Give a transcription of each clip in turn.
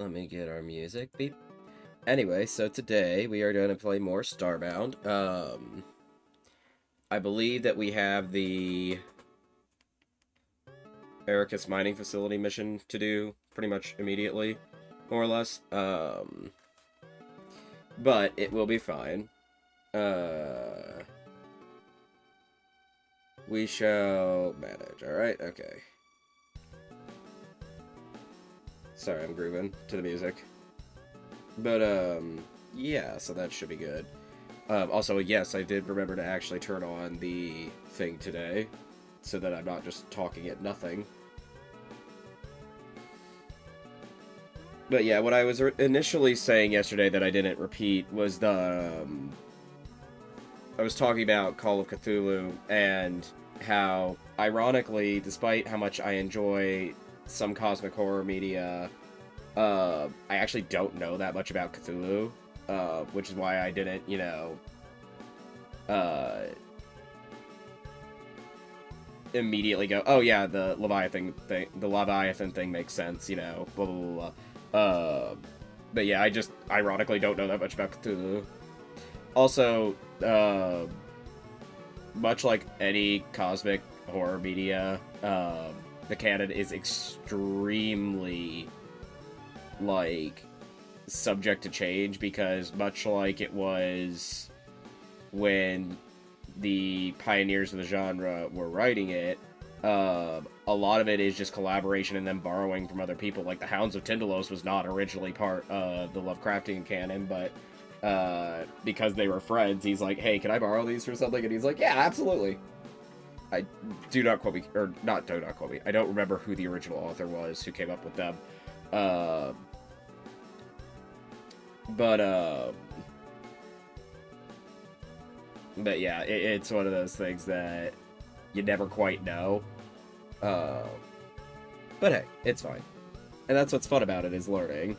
let me get our music. Beep. Anyway, so today we are going to play more Starbound. I believe that we have the Ericus mining facility mission to do pretty much immediately, more or less. But it will be fine. We shall manage, alright? Okay. Sorry, I'm grooving to the music. But, yeah, so that should be good. Also, yes, I did remember to actually turn on the thing today, so that I'm not just talking at nothing. But yeah, what I was initially saying yesterday that I didn't repeat was I was talking about Call of Cthulhu, and how, ironically, despite how much I enjoy some cosmic horror media, I actually don't know that much about Cthulhu, which is why I didn't, immediately go, oh yeah, the Leviathan thing makes sense, blah, blah, blah, blah. But yeah, I just, ironically, don't know that much about Cthulhu. Also, much like any cosmic horror media, the canon is extremely, subject to change, because much like it was when the pioneers of the genre were writing it, a lot of it is just collaboration and them borrowing from other people. Like, the Hounds of Tindalos was not originally part of the Lovecraftian canon, but because they were friends, he's like, hey, can I borrow these for something? And he's like, yeah, absolutely. Do not quote me, or not, do not quote me. I don't remember who the original author was who came up with them. But yeah, it's one of those things that you never quite know. But hey, it's fine. And that's what's fun about it, is learning.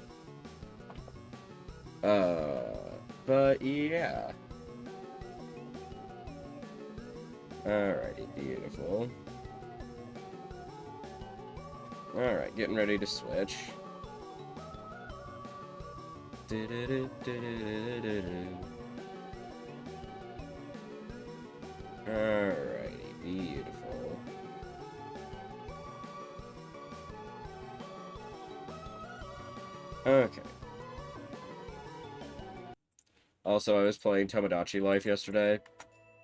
But yeah. Alrighty, beautiful. Alright, getting ready to switch. Alrighty, beautiful. Okay. Also, I was playing Tomodachi Life yesterday,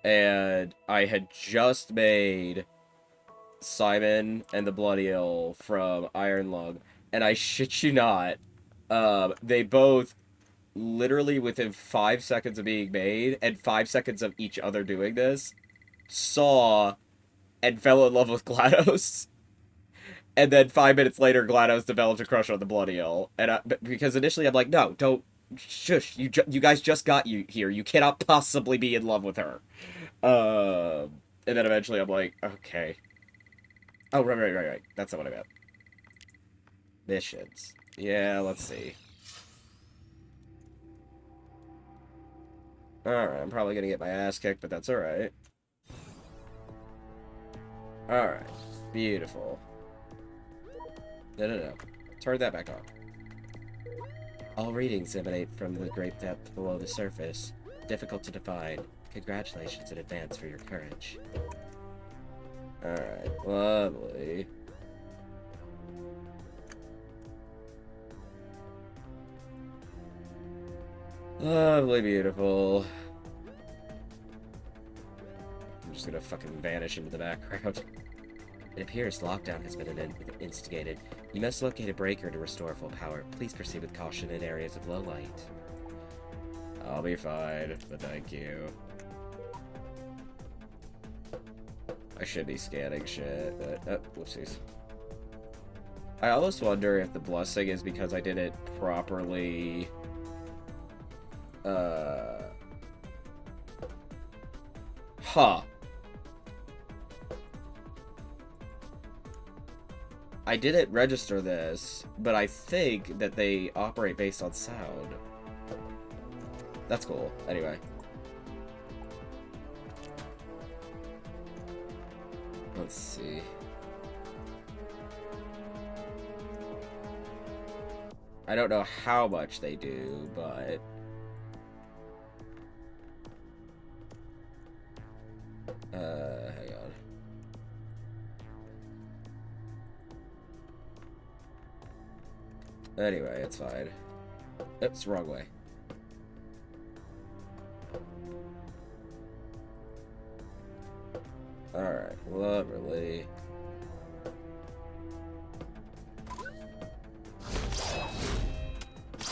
and I had just made Simon and the Bloody Ill from Iron Lung, and I shit you not, they both, literally within 5 seconds of being made, and 5 seconds of each other doing this, saw and fell in love with GLaDOS. And then 5 minutes later, GLaDOS developed a crush on the Bloody Ill. And because initially I'm like, no, don't, shush, you guys just got here. You cannot possibly be in love with her. And then eventually I'm like, okay. Oh, right. That's not what I meant. Missions. Yeah, let's see. Alright, I'm probably gonna get my ass kicked, but that's alright. Alright. Beautiful. No. Turn that back on. All readings emanate from the great depth below the surface. Difficult to define. Congratulations in advance for your courage. Alright, lovely. Lovely, beautiful. I'm just gonna fucking vanish into the background. It appears lockdown has been instigated. You must locate a breaker to restore full power. Please proceed with caution in areas of low light. I'll be fine, but thank you. I should be scanning shit, but... Oh, whoopsies. I almost wonder if the blessing is because I didn't properly... Huh. I didn't register this, but I think that they operate based on sound. That's cool. Anyway. Let's see. I don't know how much they do, but... hang on. Anyway, it's fine. Oops, wrong way. Alright, lovely.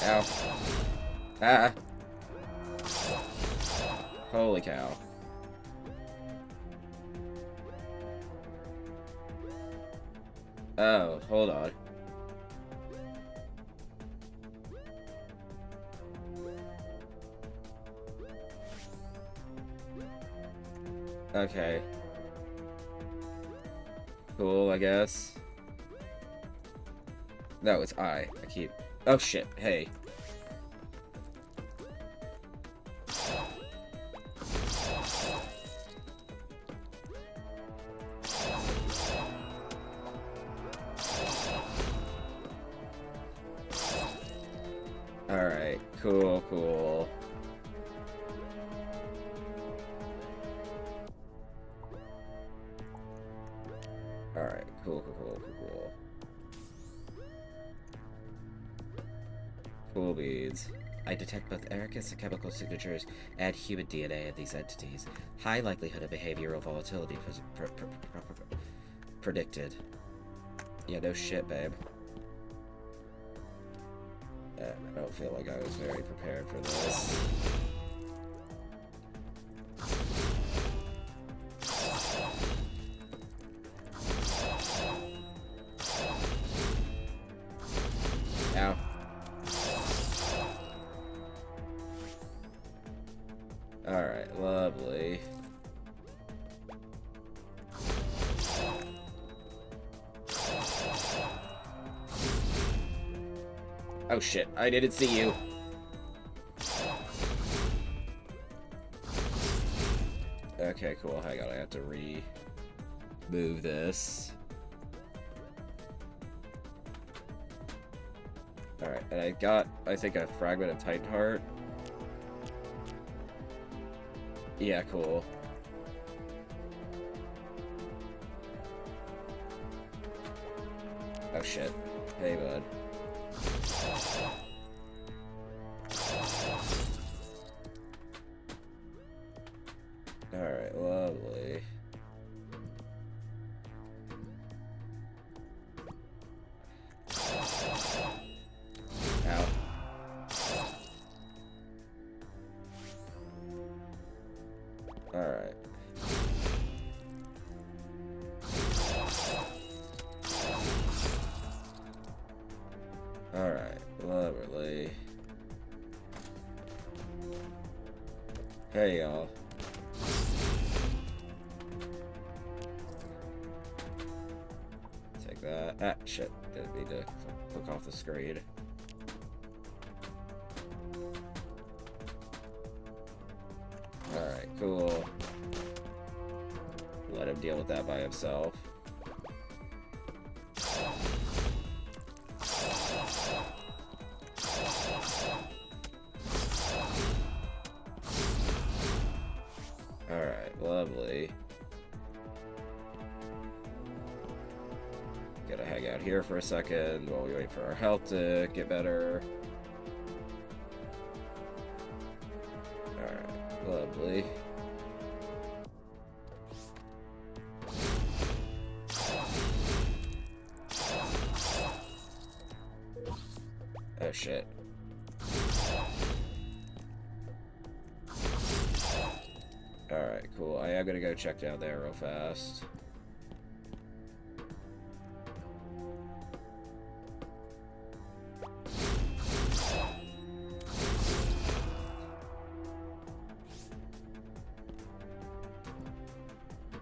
Ow. Ah! Holy cow. Oh, hold on. Okay. Cool, I guess. No, it's I keep... Oh, shit. Hey. Alright. Cool, cool. Alright. Cool, cool, cool, cool, cool. Cool beads. I detect both Ericus and chemical signatures and human DNA in these entities. High likelihood of behavioral volatility predicted. Yeah, no shit, babe. I don't feel like I was very prepared for this. Ow. Alright, lovely. Oh shit, I didn't see you. Okay, cool, hang on, I have to remove this. Alright, and I got, I think, a fragment of Titan Heart. Yeah, cool. Oh shit. Hey, bud. Alright, lovely. Ow. Alright. Alright, lovely. Hey, y'all. Take that. Ah, shit. Didn't need to click off the screen. Alright, cool. Let him deal with that by himself. Alright, lovely. Gotta hang out here for a second while we wait for our health to get better. Alright, lovely. Oh shit. Alright, cool. I am gonna go check down there real fast.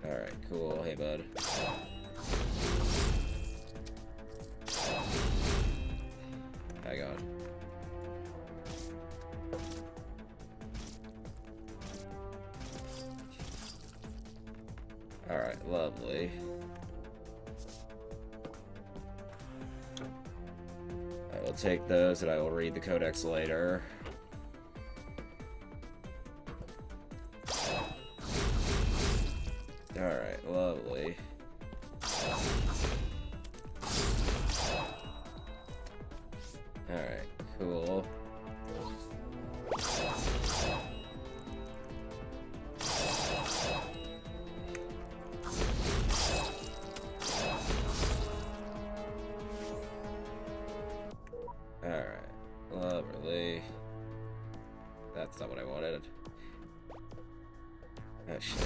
Alright, cool. Hey, bud. Hang on. Alright, lovely. Alright, we'll take those and I will read the codex later. Alright, lovely. Alright, cool. Alright, lovely. That's not what I wanted. Oh shit.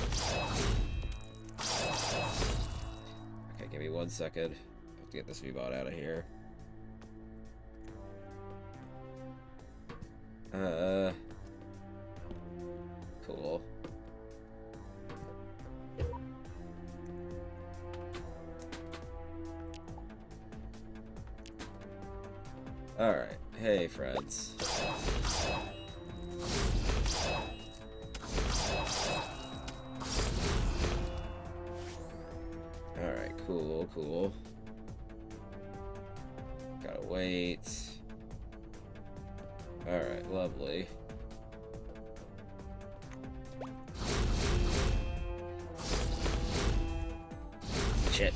Okay, give me 1 second. I have to get this V-bot out of here. Cool. Alright, hey friends. Alright, cool. Gotta wait. Alright, lovely. Shit.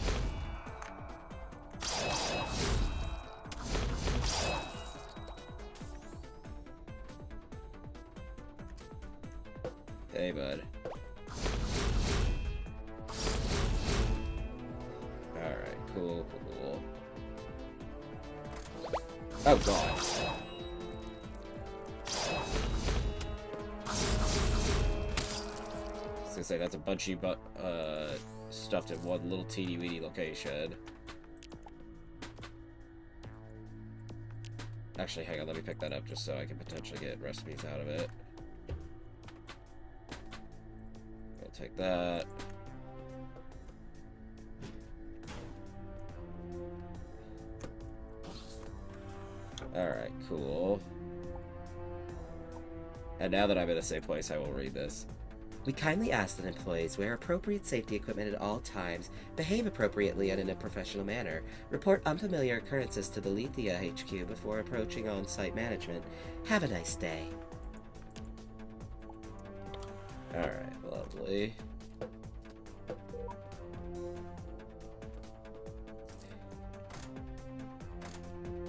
Hey, bud. Alright, cool. Oh, God. I was gonna say, that's a bunch of stuffed in one little teeny-weeny location. Actually, hang on, let me pick that up just so I can potentially get recipes out of it. I'll take that. Alright, cool. And now that I'm in a safe place, I will read this. We kindly ask that employees wear appropriate safety equipment at all times, behave appropriately and in a professional manner, report unfamiliar occurrences to the Lethia HQ before approaching on-site management. Have a nice day. Alright, lovely.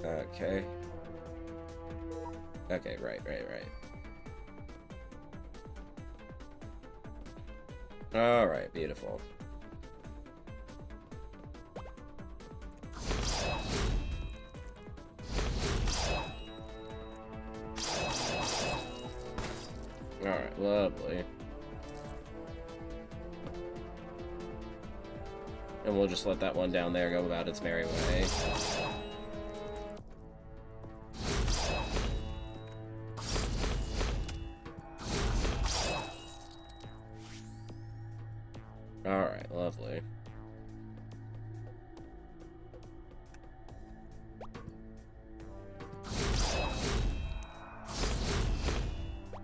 Okay. Okay, right. Alright, beautiful. Alright, lovely. And we'll just let that one down there go about its merry way. Alright, lovely.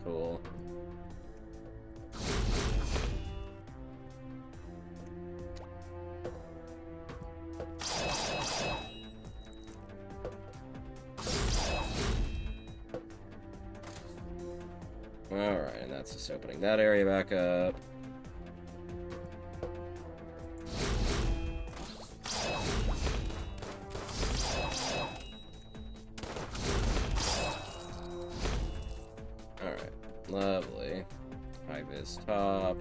Cool. Alright, and that's just opening that area back up. Alright, lovely. High vis top.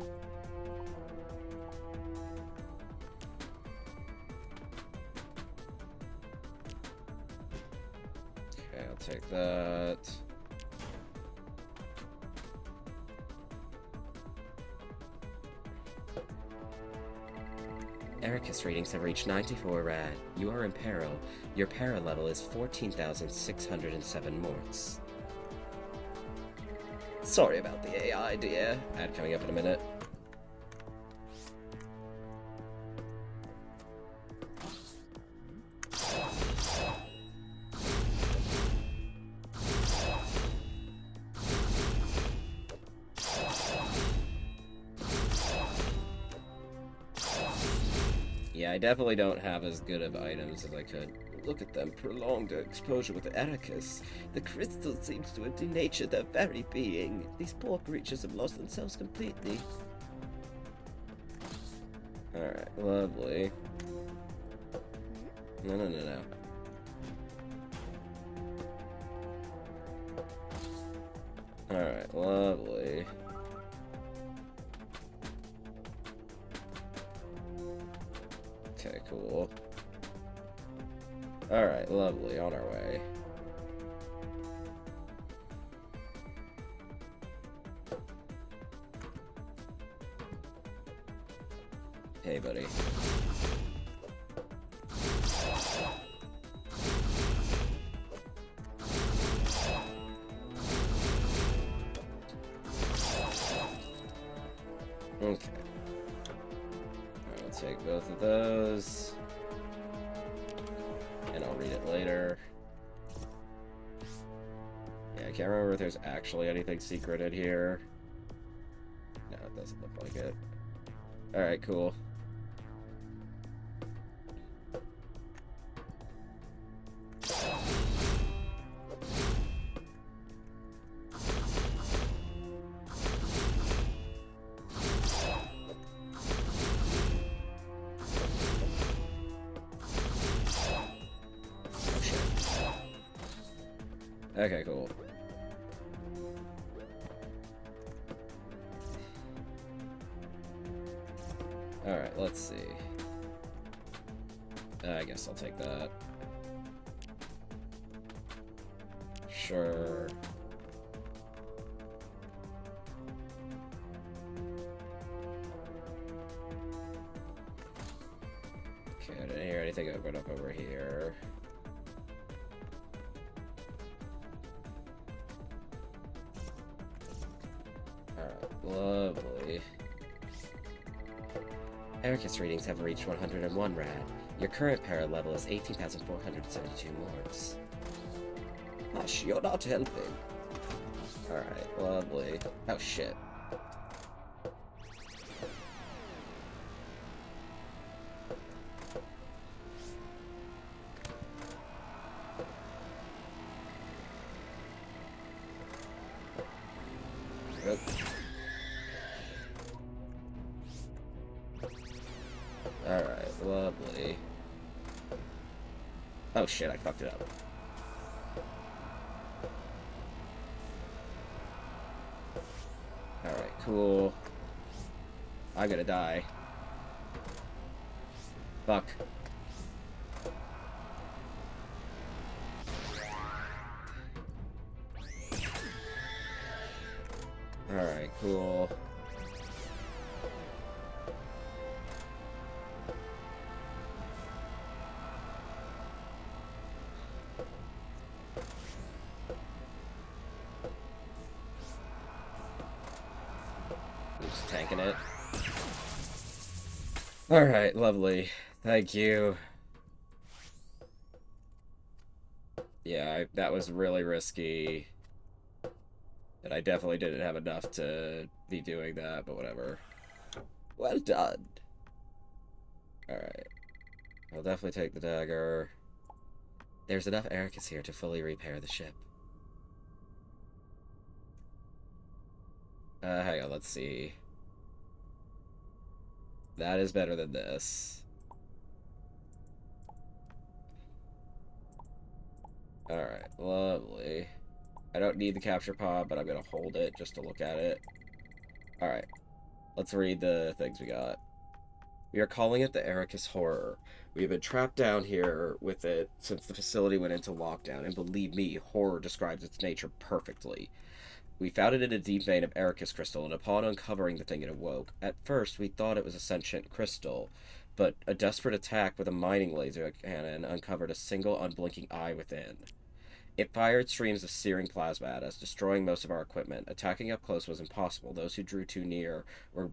Okay, I'll take that. Ericus readings have reached 94 rad. You are in peril. Your para level is 14,607 morts. Sorry about the AI, dear. Ad coming up in a minute. Yeah, I definitely don't have as good of items as I could Look at them, prolonged exposure with Ericus. The crystal seems to have denatured their very being. These poor creatures have lost themselves completely. Alright, lovely. No. Alright, lovely. Okay, cool. Alright, lovely, on our way. Hey, buddy. Okay. I'll take both of those. And I'll read it later. Yeah, I can't remember if there's actually anything secreted here. No, it doesn't look like it. Alright, cool. Okay, cool. Alright, let's see. I guess I'll take that. Sure. Okay, I didn't hear anything open up over here. Lovely. Ericus readings have reached 101 rad. Your current para level is 18,472 morts. Hush, you're not helping. Alright, lovely. Oh shit. Yep. Alright, lovely. Oh shit, I fucked it up. Alright, cool. I'm gonna die. Fuck. Alright, cool. Just tanking it. Alright, lovely. Thank you. Yeah, that was really risky. And I definitely didn't have enough to be doing that, but whatever. Well done. Alright. I'll definitely take the dagger. There's enough Ericus here to fully repair the ship. Hang on, let's see. That is better than this. Alright, lovely. I don't need the capture pod, but I'm gonna hold it just to look at it. Alright, let's read the things we got. We are calling it the Ericus Horror. We have been trapped down here with it since the facility went into lockdown, and believe me, horror describes its nature perfectly. We found it in a deep vein of Ericus crystal, and upon uncovering the thing, it awoke. At first, we thought it was a sentient crystal, but a desperate attack with a mining laser cannon uncovered a single unblinking eye within. It fired streams of searing plasma at us, destroying most of our equipment. Attacking up close was impossible. Those who drew too near were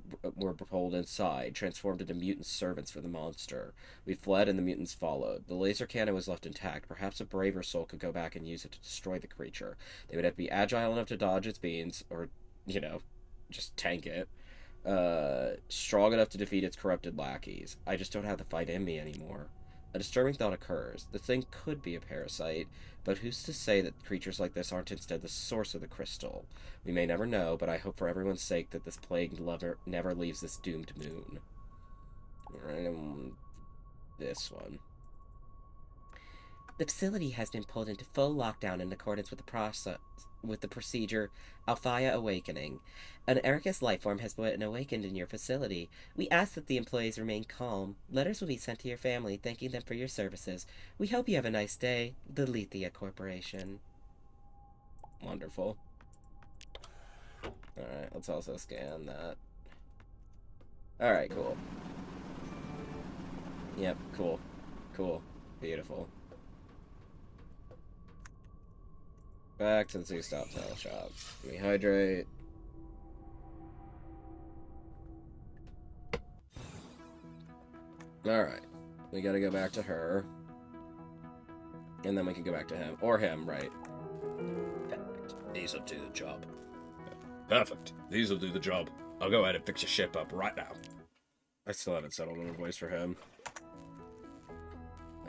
pulled inside, transformed into mutant servants for the monster. We fled, and the mutants followed. The laser cannon was left intact. Perhaps a braver soul could go back and use it to destroy the creature. They would have to be agile enough to dodge its beams, or, just tank it. Strong enough to defeat its corrupted lackeys. I just don't have the fight in me anymore. A disturbing thought occurs. The thing could be a parasite, but who's to say that creatures like this aren't instead the source of the crystal? We may never know, but I hope for everyone's sake that this plagued lover never leaves this doomed moon. Alright, this one. The facility has been pulled into full lockdown in accordance with the procedure Althea Awakening. An Ericus lifeform has been awakened in your facility. We ask that the employees remain calm. Letters will be sent to your family thanking them for your services. We hope you have a nice day. The Lethia Corporation. Wonderful. Alright, let's also scan that. Alright, cool. Yep, cool. Cool. Beautiful. Back to the two-stop tail shop. Rehydrate. Alright. We gotta go back to her. And then we can go back to him. Or him, right. Perfect. These will do the job. Perfect. These will do the job. I'll go ahead and fix your ship up right now. I still haven't settled on a voice for him.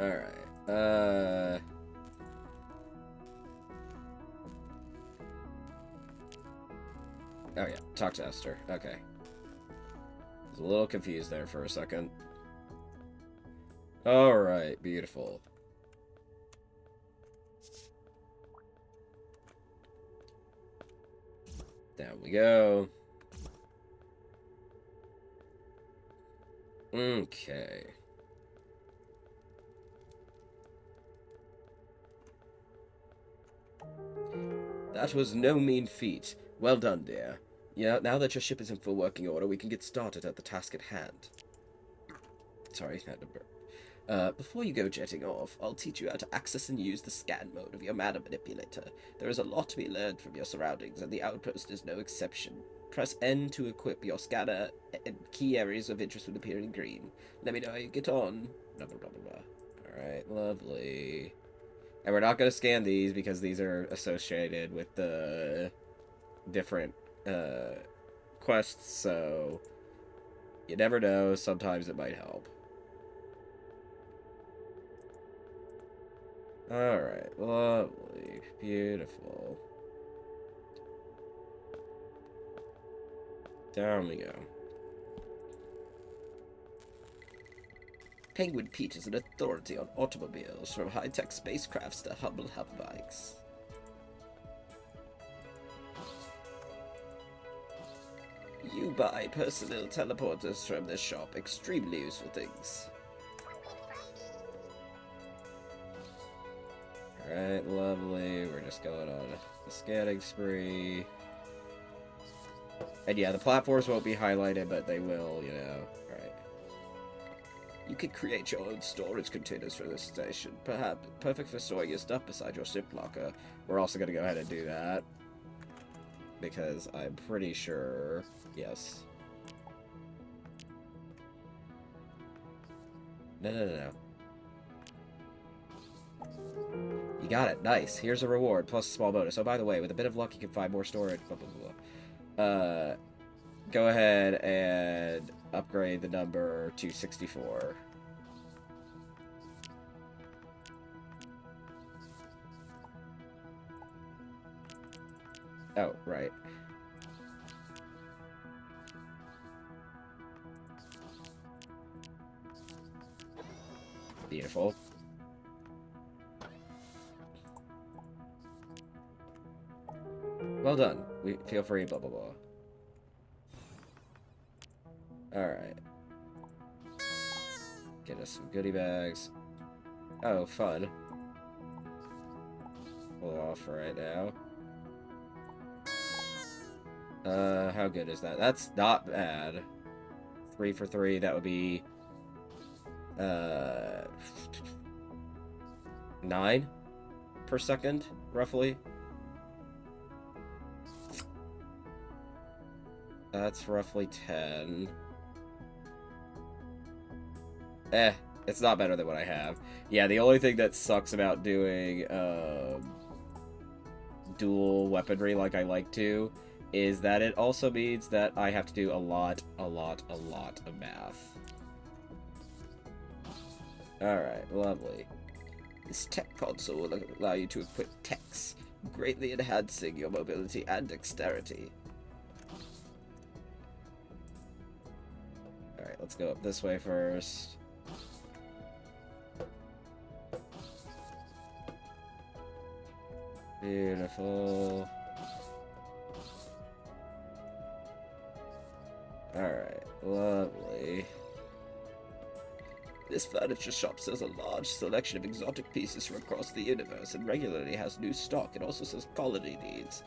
Alright. Oh yeah, talk to Esther. Okay. I was a little confused there for a second. Alright, beautiful. Down we go. Okay. That was no mean feat. Well done, dear. Yeah, now that your ship is in full working order, we can get started at the task at hand. Sorry, had to burp. Before you go jetting off, I'll teach you how to access and use the scan mode of your matter manipulator. There is a lot to be learned from your surroundings, and the outpost is no exception. Press N to equip your scanner, and key areas of interest will appear in green. Let me know how you get on. Blah, blah, blah, blah, blah. Alright, lovely. And we're not going to scan these because these are associated with the different quests, so you never know. Sometimes it might help. Alright, lovely, beautiful. Down we go. Penguin Pete is an authority on automobiles, from high-tech spacecrafts to humble hoverbikes. You buy personnel teleporters from this shop. Extremely useful things. Alright, lovely. We're just going on the scanning spree. And yeah, the platforms won't be highlighted, but they will, you know. Alright. You can create your own storage containers for this station. Perhaps perfect for storing your stuff beside your ship locker. We're also going to go ahead and do that. Because I'm pretty sure... Yes. No. You got it. Nice. Here's a reward, plus a small bonus. Oh, by the way, with a bit of luck, you can find more storage. Blah, blah, blah. Go ahead and upgrade the number to 64. Oh, right. Beautiful. Well done. We feel free, blah, blah, blah. Alright. Get us some goodie bags. Oh, fun. Pull off for right now. How good is that? That's not bad. 3 for 3, that would be... 9 per second, roughly. That's roughly 10. It's not better than what I have. Yeah, the only thing that sucks about doing dual weaponry like I like to is that it also means that I have to do a lot of math. Alright, lovely. This tech console will allow you to equip techs, greatly enhancing your mobility and dexterity. Alright, let's go up this way first. Beautiful. Alright, lovely. This furniture shop sells a large selection of exotic pieces from across the universe and regularly has new stock. It also sells colony needs,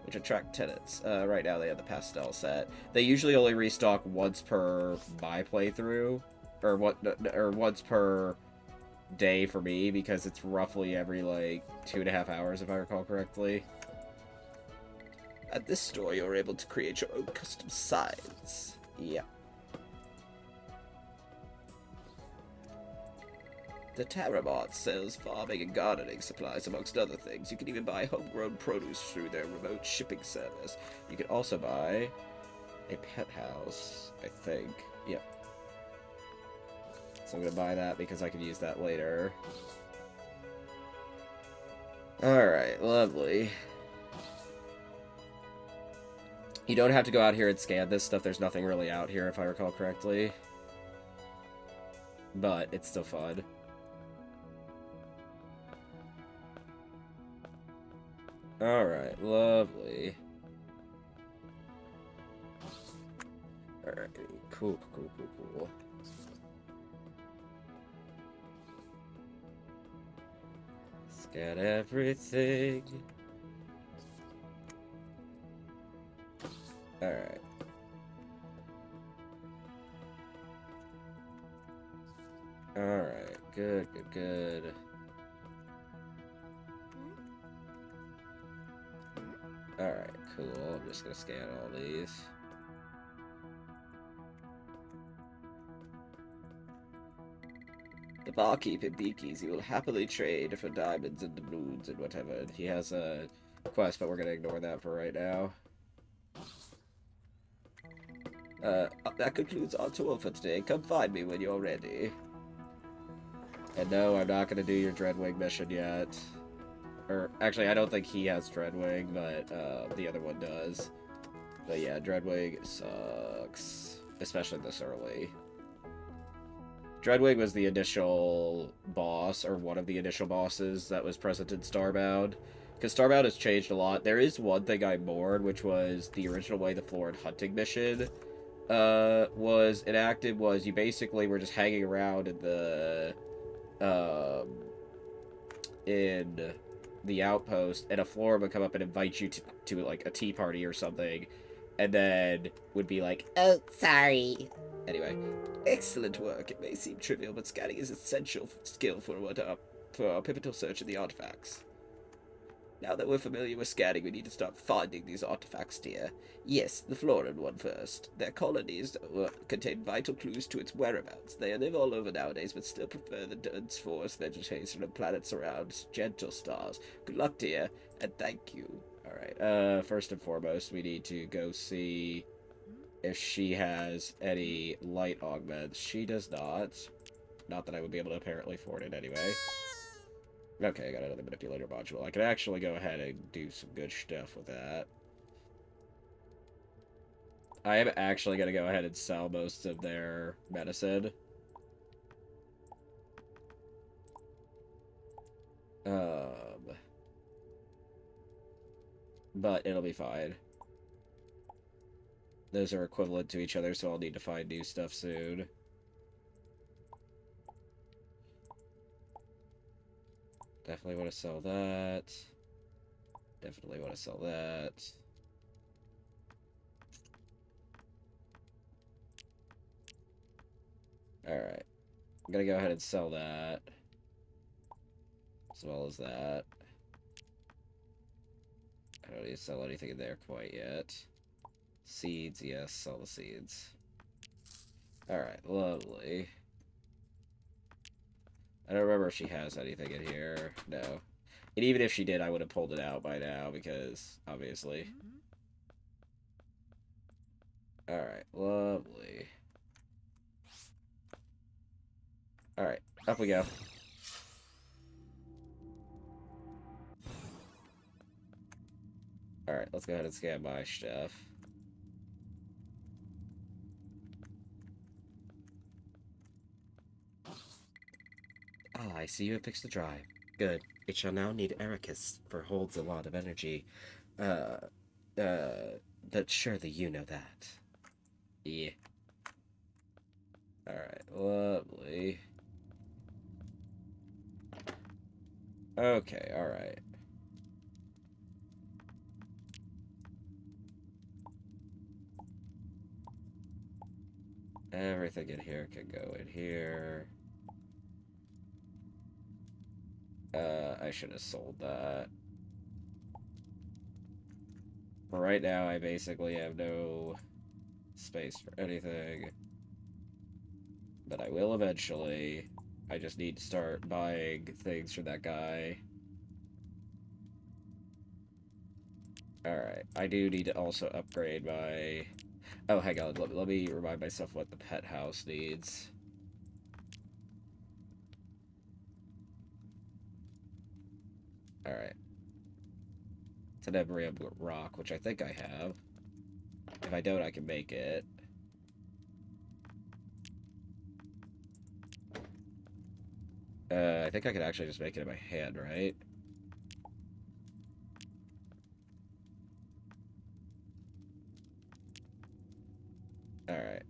which attract tenants. Right now they have the pastel set. They usually only restock once per my playthrough, or once per day for me, because it's roughly every, like, 2.5 hours, if I recall correctly. At this store, you're able to create your own custom signs. Yeah. The Terramart sells farming and gardening supplies, amongst other things. You can even buy homegrown produce through their remote shipping service. You can also buy a pet house, I think. Yep. So I'm gonna buy that because I can use that later. Alright, lovely. You don't have to go out here and scan this stuff. There's nothing really out here, if I recall correctly. But it's still fun. Alright, lovely. Alright, cool. Scan everything. Alright. Alright, good. Alright, cool. I'm just gonna scan all these. The barkeep in Beakeasy will happily trade for diamonds and doubloons and whatever. He has a quest, but we're gonna ignore that for right now. That concludes our tour for today. Come find me when you're ready. And no, I'm not gonna do your Dreadwing mission yet. Or, actually, I don't think he has Dreadwing, but the other one does. But yeah, Dreadwing sucks. Especially this early. Dreadwing was the initial boss, or one of the initial bosses that was present in Starbound. Because Starbound has changed a lot. There is one thing I mourned, which was the original way the Florid Hunting mission was enacted, was you basically were just hanging around in the outpost, and a Flora would come up and invite you to like a tea party or something, and then would be like, "Oh, sorry." Anyway, excellent work. It may seem trivial, but scanning is essential skill for our pivotal search of the artifacts. Now that we're familiar with scanning, we need to start finding these artifacts, dear. Yes, the florid one first. Their colonies contain vital clues to its whereabouts. They live all over nowadays, but still prefer the dense forest vegetation of planets around gentle stars. Good luck, dear, and thank you. Alright, first and foremost, we need to go see if she has any light augments. She does not. Not that I would be able to apparently afford it anyway. Okay, I got another manipulator module. I can actually go ahead and do some good stuff with that. I am actually going to go ahead and sell most of their medicine. But it'll be fine. Those are equivalent to each other, so I'll need to find new stuff soon. Definitely want to sell that. Definitely want to sell that. Alright. I'm gonna go ahead and sell that. As well as that. I don't need to sell anything in there quite yet. Seeds, yes, sell the seeds. Alright, lovely. I don't remember if she has anything in here. No. And even if she did, I would have pulled it out by now, because, obviously. Alright, lovely. Alright, up we go. Alright, let's go ahead and scan my stuff. Ah, I see you have fixed the drive. Good. It shall now need Ericus, for holds a lot of energy. But surely you know that. Yeah. Alright, lovely. Okay, alright. Everything in here can go in here. I should have sold that. For right now, I basically have no space for anything. But I will eventually. I just need to start buying things for that guy. Alright, I do need to also upgrade my... Oh, hang on, let me remind myself what the pet house needs. Alright. Tenebrium rock, which I think I have. If I don't, I can make it. I think I could actually just make it in my hand, right? Alright.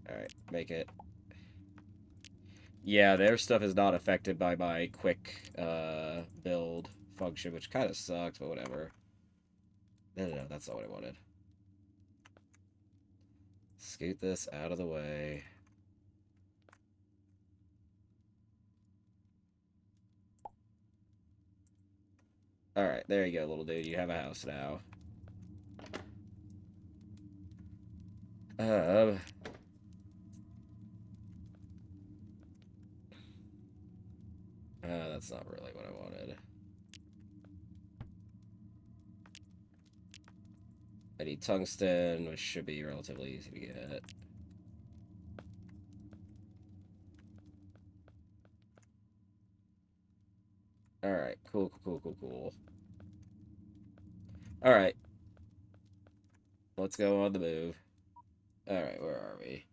Alright, make it. Yeah, their stuff is not affected by my quick, build function, which kind of sucks, but whatever. No, that's not what I wanted. Scoot this out of the way. Alright, there you go, little dude. You have a house now. Uh, that's not really what I wanted. I need tungsten, which should be relatively easy to get. Alright, cool. Alright. Let's go on the move. Alright, where are we?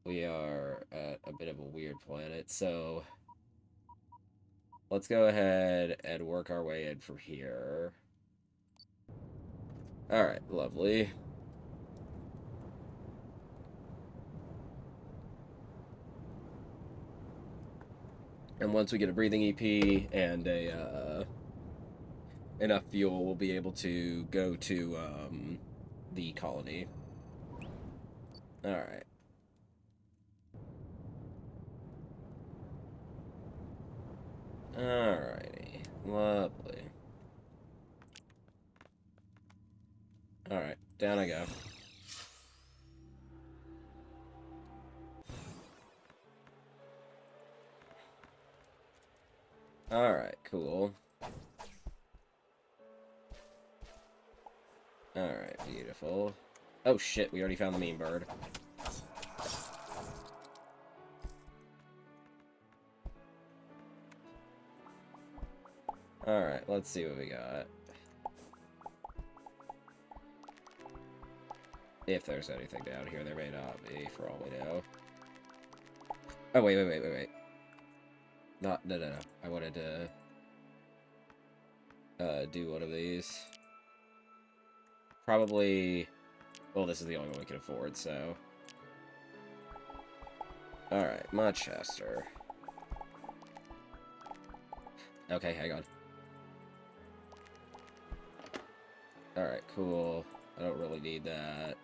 We are at a bit of a weird planet, so... Let's go ahead and work our way in from here. Alright, lovely. And once we get a breathing EP and a, enough fuel, we'll be able to go to, the colony. Alright. Alrighty. Lovely. Alright, down I go. Alright, cool. Alright, beautiful. Oh shit, we already found the mean bird. Alright, let's see what we got. If there's anything down here, there may not be, for all we know. Oh, wait. No. I wanted to do one of these. Probably... Well, this is the only one we can afford, so... Alright, Manchester. Okay, hang on. Alright, cool. I don't really need that.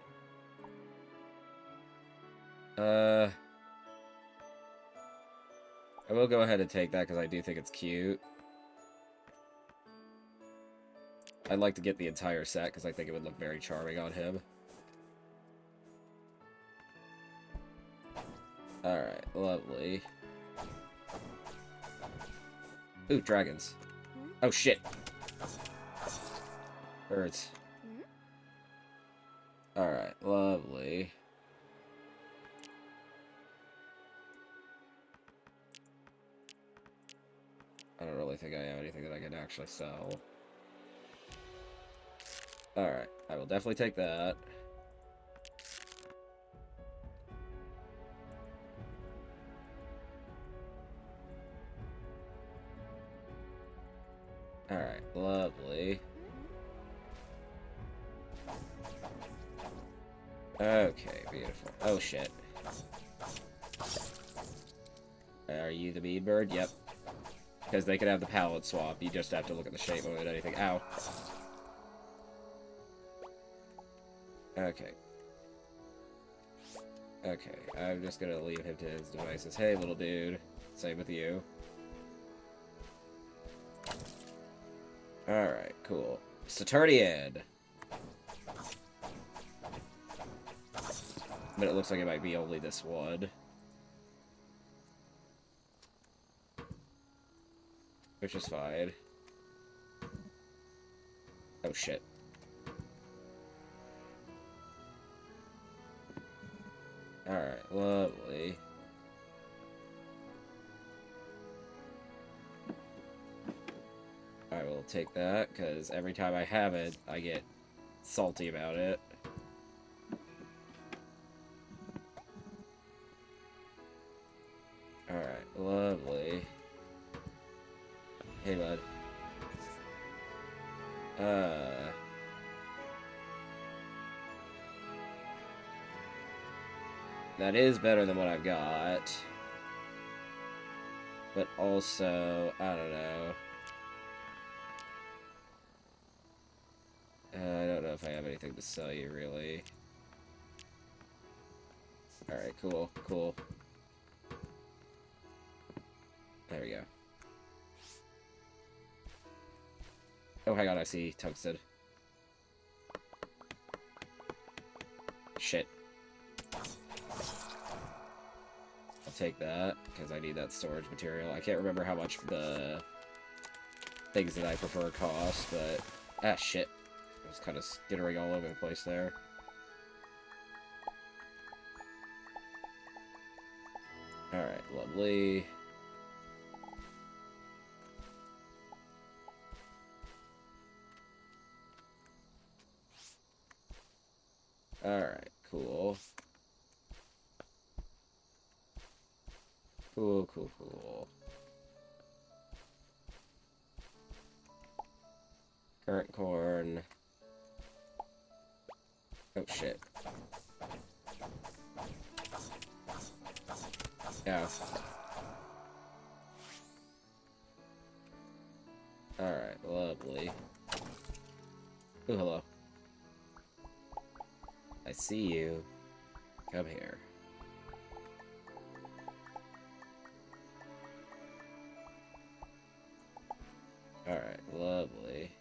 I will go ahead and take that because I do think it's cute. I'd like to get the entire set because I think it would look very charming on him. Alright, lovely. Ooh, dragons. Oh, shit. Birds. Alright, lovely. I don't really think I have anything that I can actually sell. Alright, I will definitely take that. Alright, lovely. Okay, beautiful. Oh, shit. Are you the mean bird? Yep. Because they could have the palette swap. You just have to look at the shape more than anything. Ow. Okay. Okay, I'm just gonna leave him to his devices. Hey, little dude. Same with you. Alright, cool. Saturnian! But it looks like it might be only this one. Which is fine. Oh, shit. Alright, lovely. I will take that, because every time I have it, I get salty about it. Alright, lovely. Hey, bud. That is better than what I've got. But also, I don't know. I don't know if I have anything to sell you, really. Alright, cool, cool. There we go. Oh, hang on, I see tungsten. Shit. I'll take that, because I need that storage material. I can't remember how much the things that I prefer cost, but... Ah, shit. I was kind of skittering all over the place there. Alright, lovely. Alright, cool. Cool, cool, cool. Current corn. Oh, shit. Yeah. Alright, lovely. Ooh, hello. I see you. Come here. Alright, lovely.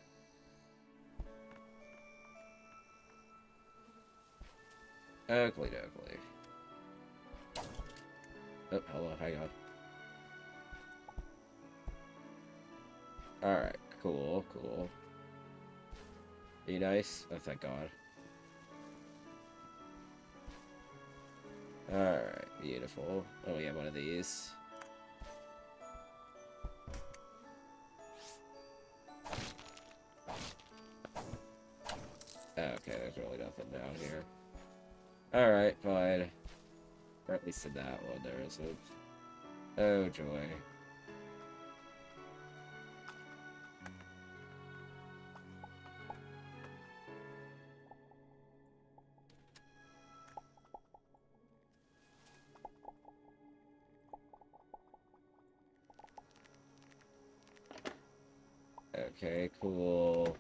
Oakley dokley. Oh, hello, hang on. Alright, cool, cool. Are you nice? Oh, thank God. Alright, beautiful. Oh, we have one of these. Okay, there's really nothing down here. Alright, fine. Or at least in that one there isn't. Oh, joy. Okay, cool.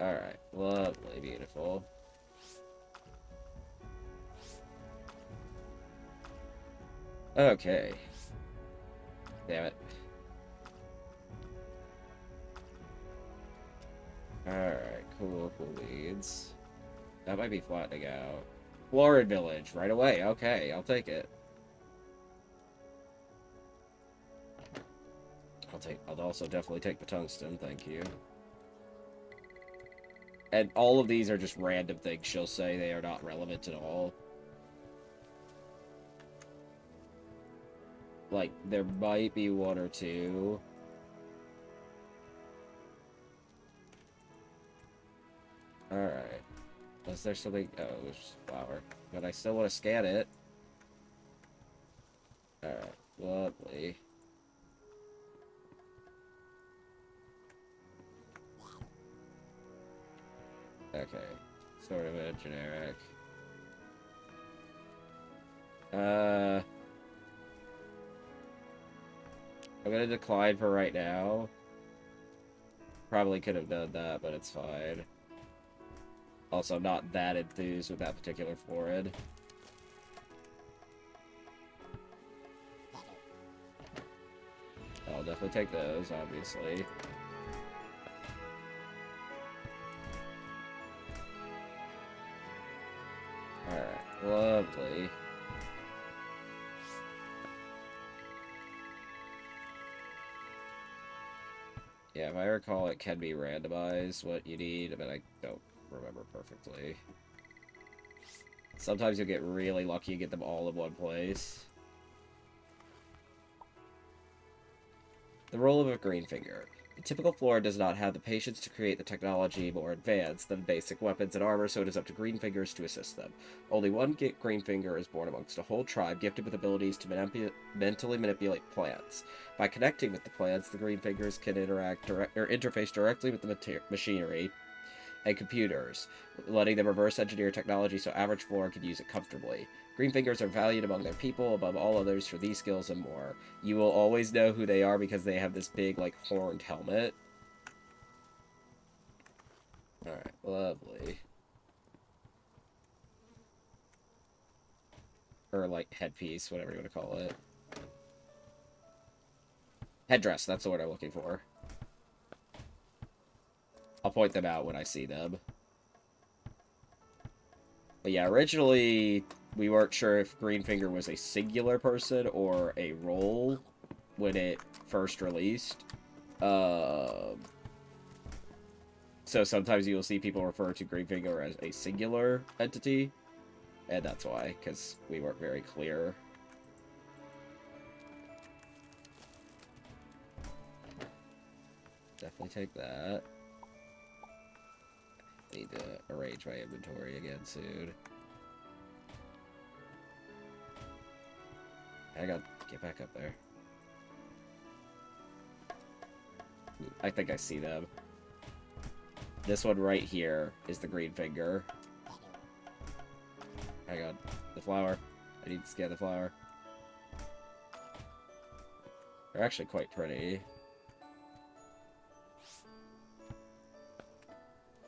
Alright, lovely, beautiful. Okay. Damn it. Alright, cool, cool leads. That might be flattening out. Florid Village, right away. Okay, I'll take it. I'll also definitely take the tungsten, thank you. And all of these are just random things she'll say. They are not relevant at all. Like, there might be one or two. Alright. Was there something? Oh, it was just a flower. But I still want to scan it. Alright. Lovely. Okay. Sort of a generic. I'm gonna decline for right now. Probably could have done that, but it's fine. Also, I'm not that enthused with that particular florid. I'll definitely take those, obviously. Alright, lovely. Yeah, if I recall, it can be randomized what you need, but I don't remember perfectly. Sometimes you'll get really lucky and get them all in one place. The role of a green finger. The typical floor does not have the patience to create the technology more advanced than basic weapons and armor, so it is up to green fingers to assist them. Only one green finger is born amongst a whole tribe gifted with abilities to mentally manipulate plants. By connecting with the plants, the green fingers can interface directly with the machinery and computers, letting them reverse engineer technology so average floor can use it comfortably. Green fingers are valued among their people above all others for these skills and more. You will always know who they are because they have this big, like, horned helmet. Alright, lovely. Or, like, headpiece, whatever you want to call it. Headdress, that's the word I'm looking for. I'll point them out when I see them. But yeah, originally, we weren't sure if Greenfinger was a singular person or a role when it first released. So sometimes you'll see people refer to Greenfinger as a singular entity. And that's why, because we weren't very clear. Definitely take that. I need to arrange my inventory again soon. I gotta get back up there. I think I see them. This one right here is the green finger. Hang on. The flower. I need to scan the flower. They're actually quite pretty.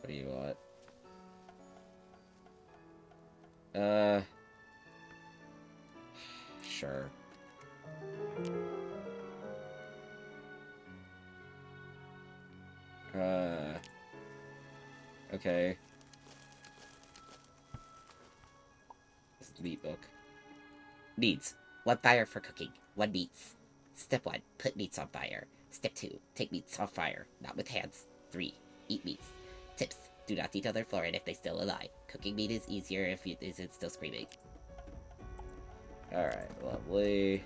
What do you want? Sure. Okay. This is the meat book. Needs. 1 fire for cooking. 1 meats. Step 1. Put meats on fire. Step 2. Take meats off fire, not with hands. 3. Eat meats. Tips. Do not eat other florid if they're still alive. Cooking meat is easier if it isn't still screaming. Alright, lovely.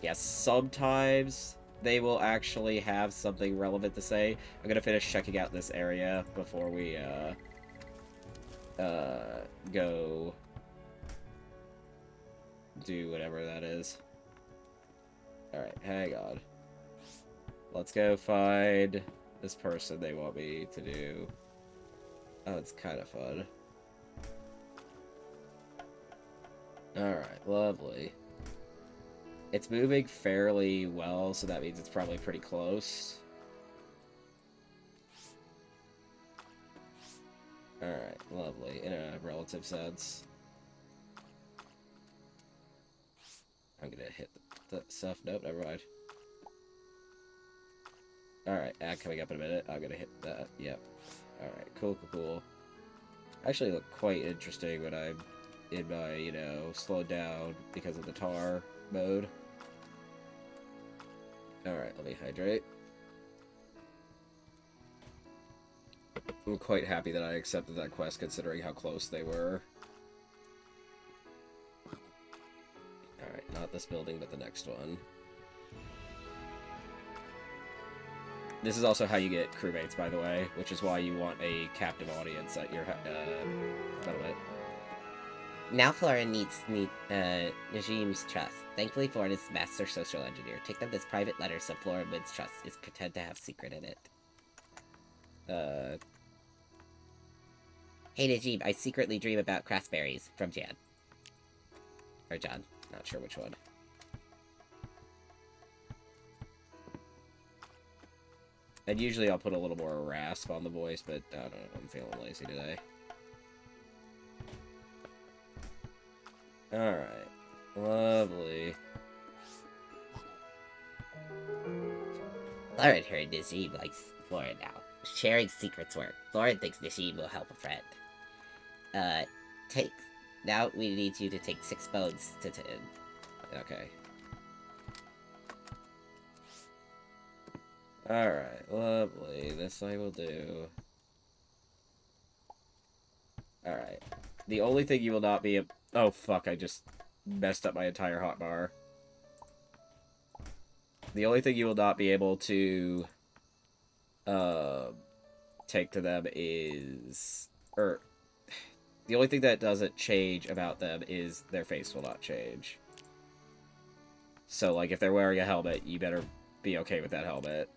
Yes, sometimes they will actually have something relevant to say. I'm gonna finish checking out this area before we, go do whatever that is. Alright, hang on. Let's go find this person they want me to do. Oh, it's kind of fun. Alright, lovely. It's moving fairly well, so that means it's probably pretty close. Alright, lovely. In a relative sense. I'm gonna hit the stuff. Nope, never mind. Alright, coming up in a minute. I'm gonna hit that. Yep. Alright, cool. Actually look quite interesting when I'm in my, you know, slowed down because of the tar mode. Alright, let me hydrate. I'm quite happy that I accepted that quest, considering how close they were. Alright, not this building, but the next one. This is also how you get crewmates, by the way, which is why you want a captive audience at your settlement. Now Florin needs Najim's trust. Thankfully, Florin is master social engineer. Take them this private letter so Florin wins trust. Is pretend to have secret in it. Hey Najim, I secretly dream about crassberries. From Jan. Or John. Not sure which one. And usually I'll put a little more rasp on the voice, but I don't know, I'm feeling lazy today. Alright. Lovely. Florin heard Najim likes Florin now. Sharing secrets work. Florin thinks Najim will help a friend. Now we need you to take 6 bones to Okay. Alright, lovely. This I will do. Alright. The only thing you will not be... Oh, fuck, I just messed up my entire hotbar. The only thing you will not be able to... take to them is... the only thing that doesn't change about them is their face will not change. So, like, if they're wearing a helmet, you better be okay with that helmet.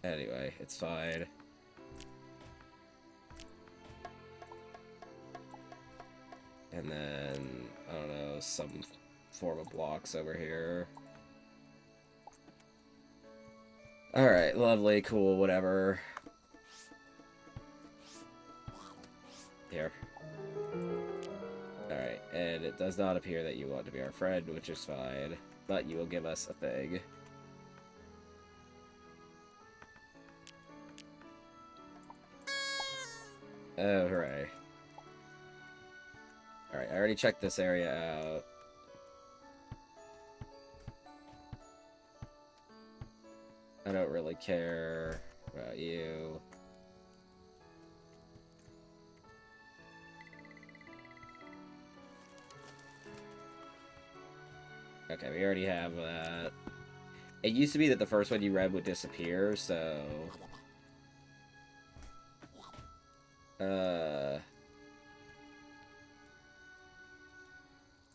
Anyway, it's fine. And then, I don't know, some form of blocks over here. Alright, lovely, cool, whatever. Here. Alright, and it does not appear that you want to be our friend, which is fine. But you will give us a thing. Oh, hooray. Alright, I already checked this area out. I don't really care about you. Okay, we already have that. It used to be that the first one you read would disappear, so...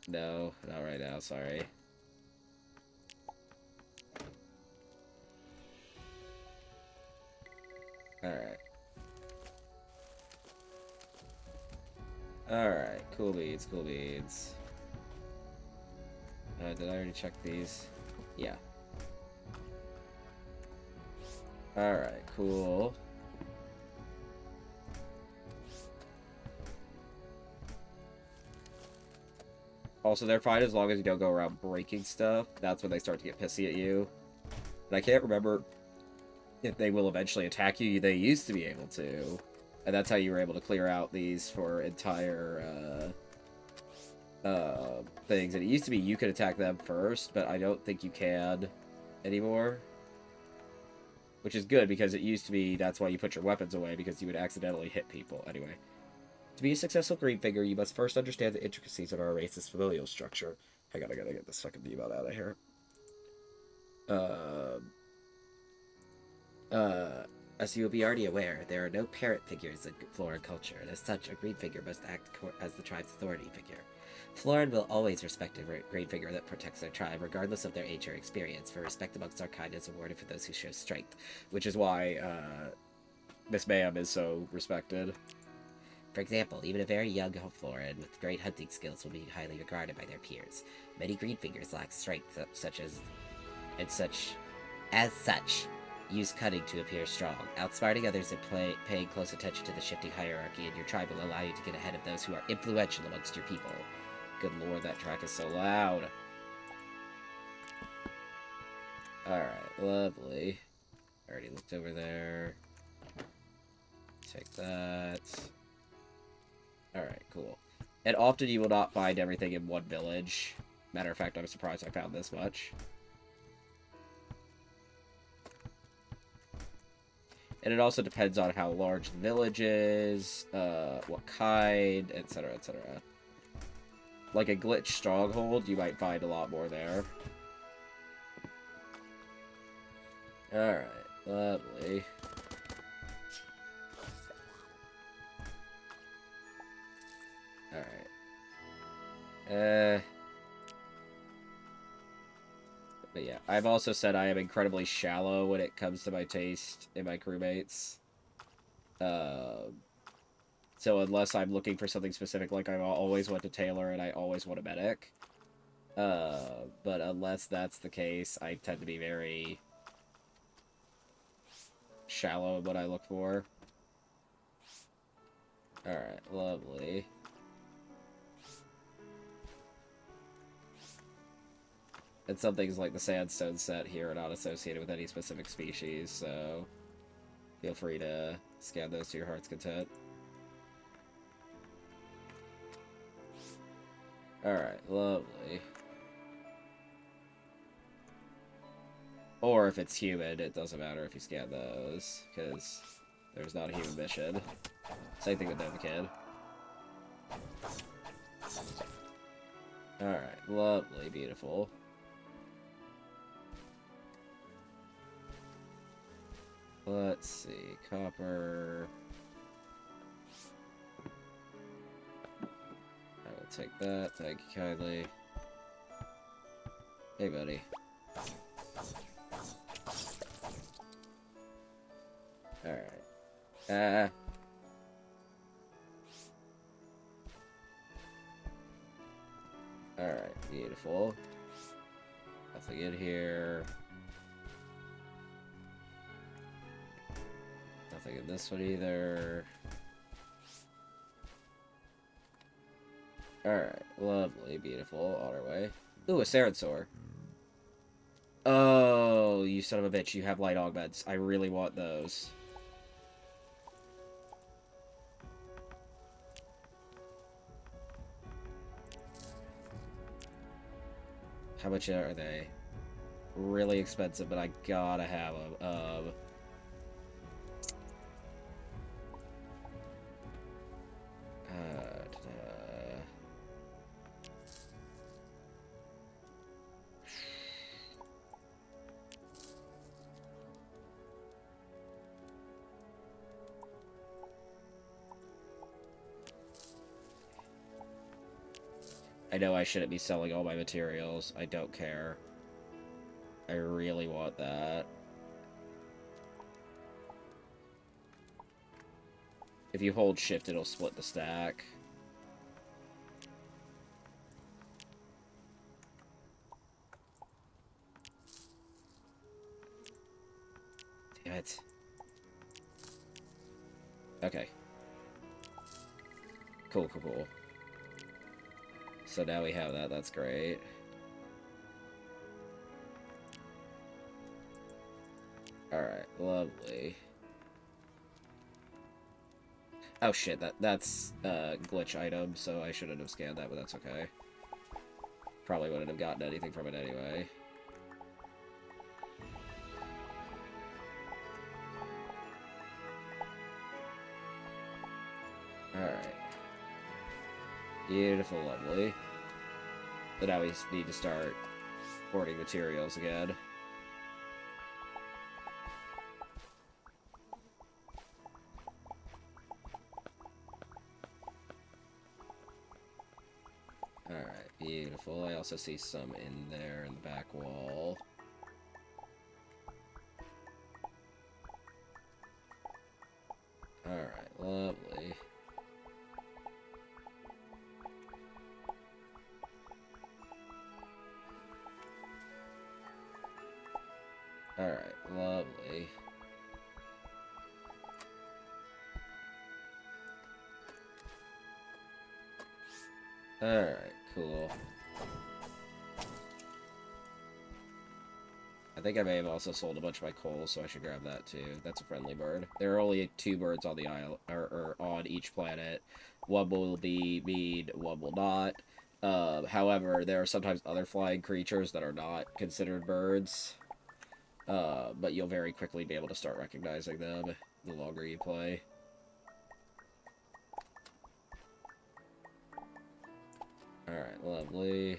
No, not right now, sorry. Alright. Alright, cool beans, cool beans. Did I already check these? Yeah. Alright, cool. Also, they're fine as long as you don't go around breaking stuff. That's when they start to get pissy at you. And I can't remember if they will eventually attack you. They used to be able to. And that's how you were able to clear out these for entire, things. And it used to be you could attack them first, but I don't think you can anymore. Which is good, because it used to be that's why you put your weapons away, because you would accidentally hit people. Anyway. To be a successful green figure, you must first understand the intricacies of our race's familial structure. Hang on, I gotta get this fucking demon out of here. As you will be already aware, there are no parent figures in Florin culture, and as such, a green figure must act as the tribe's authority figure. Florin will always respect a green figure that protects their tribe, regardless of their age or experience, for respect amongst our kind is awarded for those who show strength. Which is why, Miss Ma'am is so respected. For example, even a very young Florin with great hunting skills will be highly regarded by their peers. Many green figures lack strength, as such, use cunning to appear strong. Outsmarting others and paying close attention to the shifting hierarchy in your tribe will allow you to get ahead of those who are influential amongst your people. Good lord, that track is so loud. Alright, lovely. Already looked over there. Take that. Alright, cool. And often you will not find everything in one village. Matter of fact, I'm surprised I found this much. And it also depends on how large the village is, what kind, etc., etc. Like a glitch stronghold, you might find a lot more there. Alright, lovely. Alright. But yeah, I've also said I am incredibly shallow when it comes to my taste in my crewmates. So unless I'm looking for something specific, like I always want to tailor and I always want a medic. But unless that's the case, I tend to be very shallow in what I look for. Alright, lovely. And some things like the sandstone set here are not associated with any specific species, so feel free to scan those to your heart's content. Alright, lovely. Or if it's human, it doesn't matter if you scan those, because there's not a human mission. Same thing with Nova Kid. Alright, lovely, beautiful. Let's see, copper. I will take that, thank you kindly. Hey, buddy. Alright. Alright, beautiful. Nothing in here. Nothing in this one either. Alright, lovely, beautiful, on our way. Ooh, a Saransaur. Oh, you son of a bitch, you have light augments. I really want those. How much are they? Really expensive, but I gotta have them. I know I shouldn't be selling all my materials. I don't care. I really want that. If you hold shift, it'll split the stack. Damn it. Okay. Cool, cool, cool. So now we have that, that's great. Alright, lovely. Oh shit, that's a glitch item, so I shouldn't have scanned that, but that's okay. Probably wouldn't have gotten anything from it anyway. Alright. Beautiful, lovely. But now we need to start hoarding materials again. Alright, beautiful. I also see some in there in the back wall. Alright, lovely. Alright, lovely. Alright, cool. I think I may have also sold a bunch of my coal, so I should grab that too. That's a friendly bird. There are only 2 birds on the isle, or on each planet. One will be mean, one will not. However, there are sometimes other flying creatures that are not considered birds. But you'll very quickly be able to start recognizing them. the longer you play. Alright, lovely.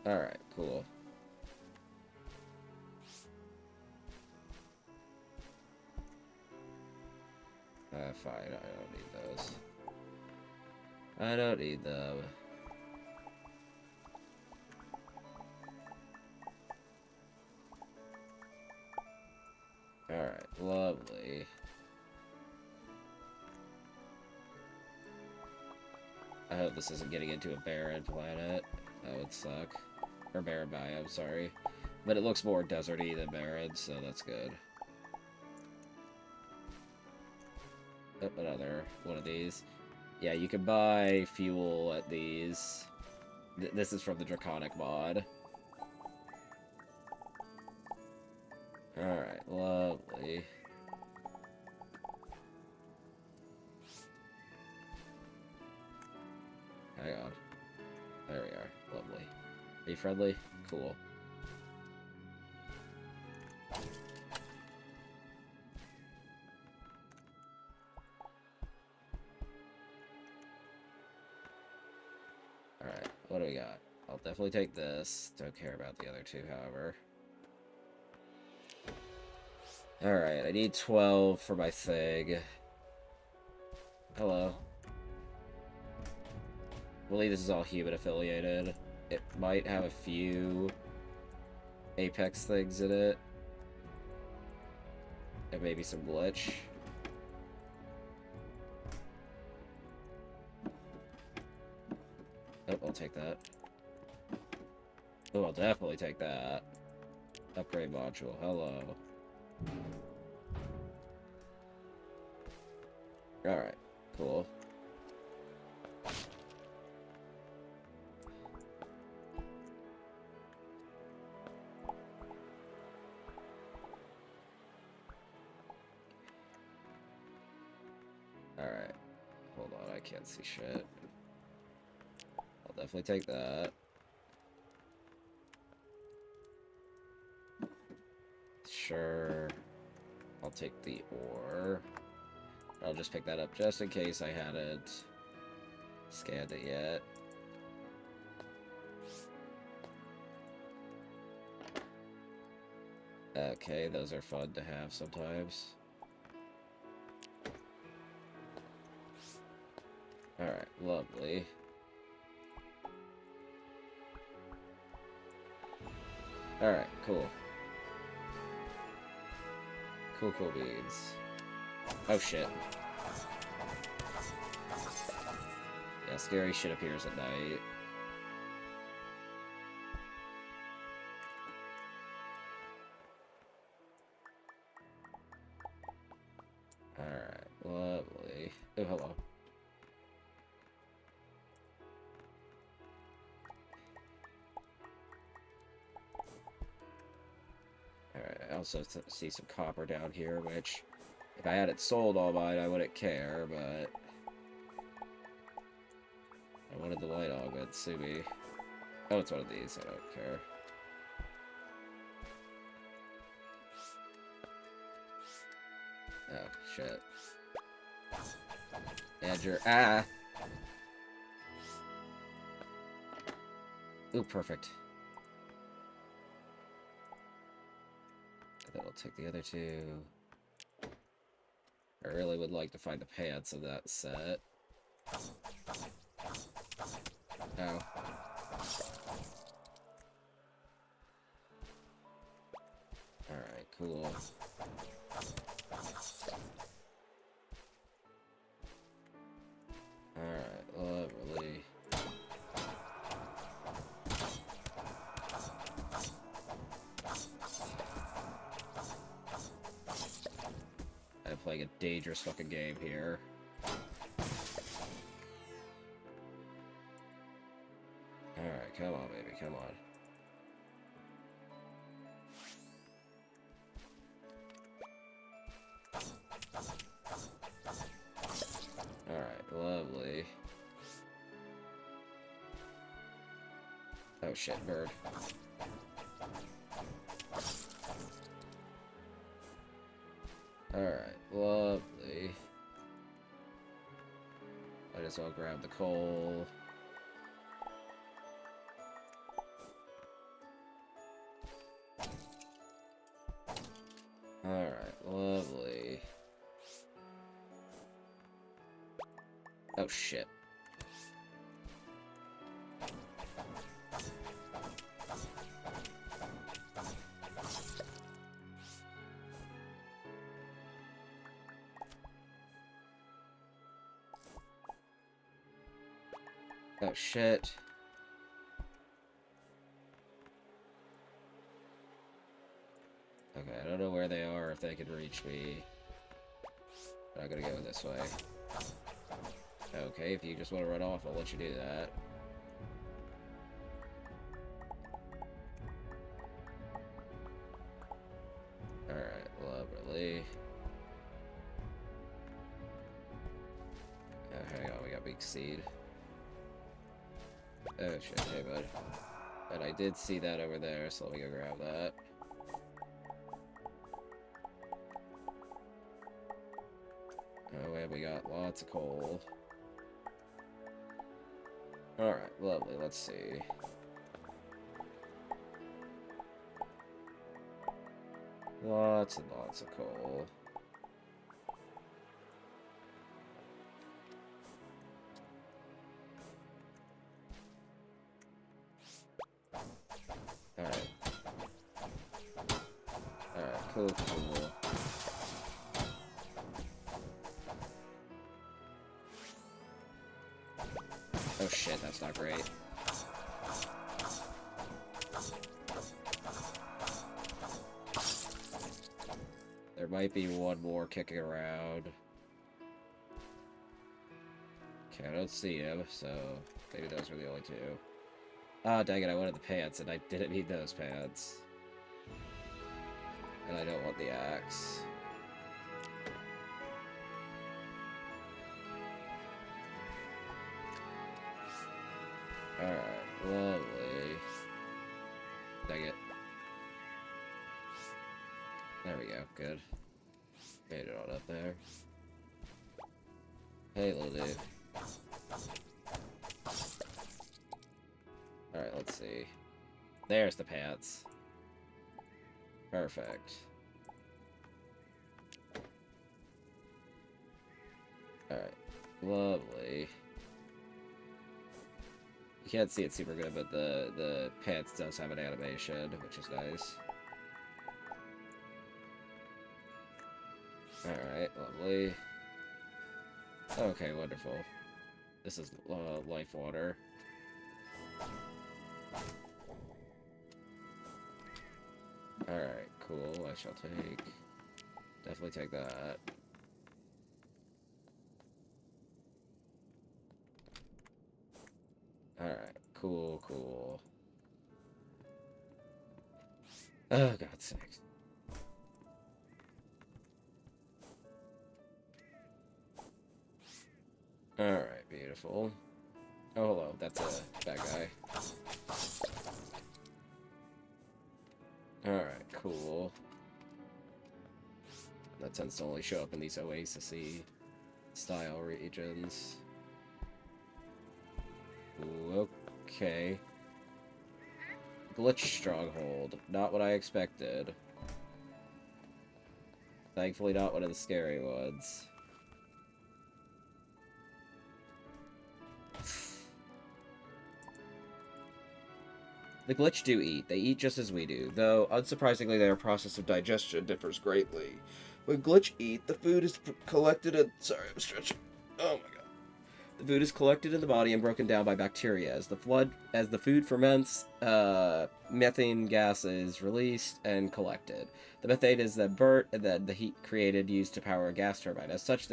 Alright, cool. Fine, I don't need those. I don't need them. Alright, lovely. I hope this isn't getting into a barren planet. That would suck. Or barren biome, sorry. But it looks more deserty than barren, so that's good. Oh, another one of these. Yeah, you can buy fuel at these. This is from the Draconic mod. Alright, lovely. Hang on. There we are. Lovely. Are you friendly? Cool. Alright, what do we got? I'll definitely take this. Don't care about the other two, however. Alright, I need 12 for my thing. Hello. I believe this is all human affiliated. It might have a few Apex things in it. And maybe some glitch. Oh, I'll take that. Oh, I'll definitely take that. Upgrade module. Hello. Alright. Cool. Alright. Hold on, I can't see shit. I'll definitely take that. Sure. I'll take the ore. I'll just pick that up just in case I hadn't scanned it yet. Okay, those are fun to have sometimes. Alright, lovely. Alright, cool. Cool beans. Oh shit. Yeah, scary shit appears at night. Alright, lovely. Oh, hello. Alright, I also see some copper down here, which, if I hadn't sold all mine, I wouldn't care, but I wanted the light augment, sue me. Oh, it's one of these, I don't care. Oh, shit. And you're... Ah! Ooh, perfect. Then I'll take the other two. I really would like to find the pants of that set. Oh. Alright, cool. Alright, lovely. I'm playing a dangerous fucking game here. Alright, come on, baby, come on. Alright, lovely. Oh shit, bird. Alright, lovely. Might as well grab the coal. Alright, lovely. Oh, shit. Oh, shit. Okay, I don't know where they are, if they can reach me. But I'm gonna go this way. Okay, if you just want to run off, I'll let you do that. Alright, lovely. Oh, hang on, we got Big Seed. Oh shit, hey bud. And I did see that over there, so let me go grab that. Oh, and we got lots of coal. Alright, lovely, let's see. Lots and lots of coal. Alright. Alright, cool, cool. Oh shit, that's not great. There might be one more kicking around. Okay, I don't see him, so maybe those were the only two. Ah, dang it, I wanted the pants, and I didn't need those pants. And I don't want the axe. Alright, lovely. Dang it. There we go, good. Made it on up there. Hey, little dude. Alright, let's see. There's the pants. Perfect. Alright, lovely. You can't see it super good, but the pants does have an animation, which is nice. Alright, lovely. Okay, wonderful. This is life water. Alright, cool. I shall take... Definitely take that. Alright, cool, cool. Oh, God's sakes. Alright, beautiful. Oh, hello, that's a bad guy. Alright, cool. That tends to only show up in these oasis-y style regions. Ooh, okay. Glitch stronghold. Not what I expected. Thankfully not one of the scary ones. The glitch do eat. They eat just as we do, though unsurprisingly their process of digestion differs greatly. When glitch eat, the food is collected and... Sorry, I'm stretching. Oh my god. The food is collected in the body and broken down by bacteria. As the food ferments, methane gas is released and collected. The methane is then burnt, and then the heat created used to power a gas turbine. As such,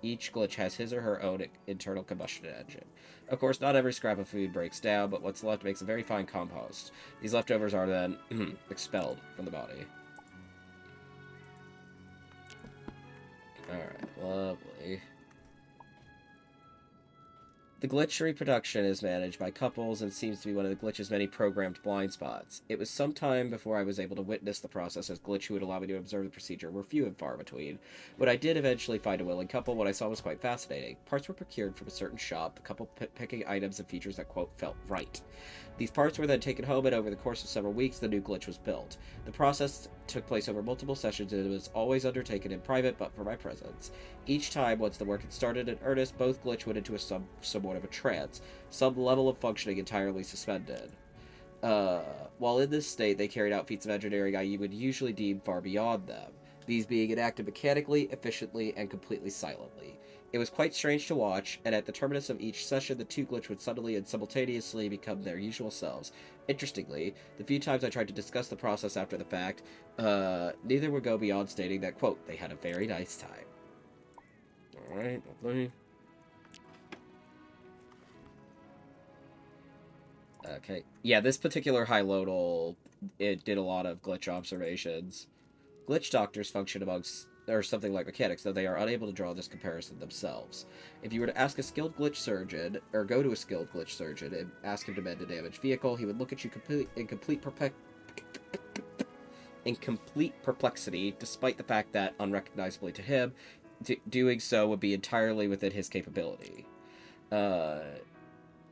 each glitch has his or her own internal combustion engine. Of course, not every scrap of food breaks down, but what's left makes a very fine compost. These leftovers are then expelled from the body. Alright, lovely. The The glitch reproduction is managed by couples and seems to be one of the glitch's many programmed blind spots. It was some time before I was able to witness the process, as glitch who would allow me to observe the procedure were few and far between. When I did eventually find a willing couple, what I saw was quite fascinating. Parts were procured from a certain shop, the couple picking items and features that, quote, felt right. These parts were then taken home, and over the course of several weeks, the new glitch was built. The process took place over multiple sessions, and it was always undertaken in private, but for my presence. Each time, once the work had started in earnest, both glitch went into somewhat of a trance, some level of functioning entirely suspended. While in this state, they carried out feats of engineering I would usually deem far beyond them, these being enacted mechanically, efficiently, and completely silently. It was quite strange to watch, and at the terminus of each session, the two glitch would suddenly and simultaneously become their usual selves. Interestingly, the few times I tried to discuss the process after the fact, neither would go beyond stating that, quote, they had a very nice time. Alright, lovely. Okay. Yeah, this particular high-lodal, it did a lot of glitch observations. Glitch doctors function amongst, or something like mechanics, though they are unable to draw this comparison themselves. If you were to ask a skilled glitch surgeon, or go to a skilled glitch surgeon and ask him to mend a damaged vehicle, he would look at you in complete perplexity, despite the fact that, unrecognizably to him, doing so would be entirely within his capability.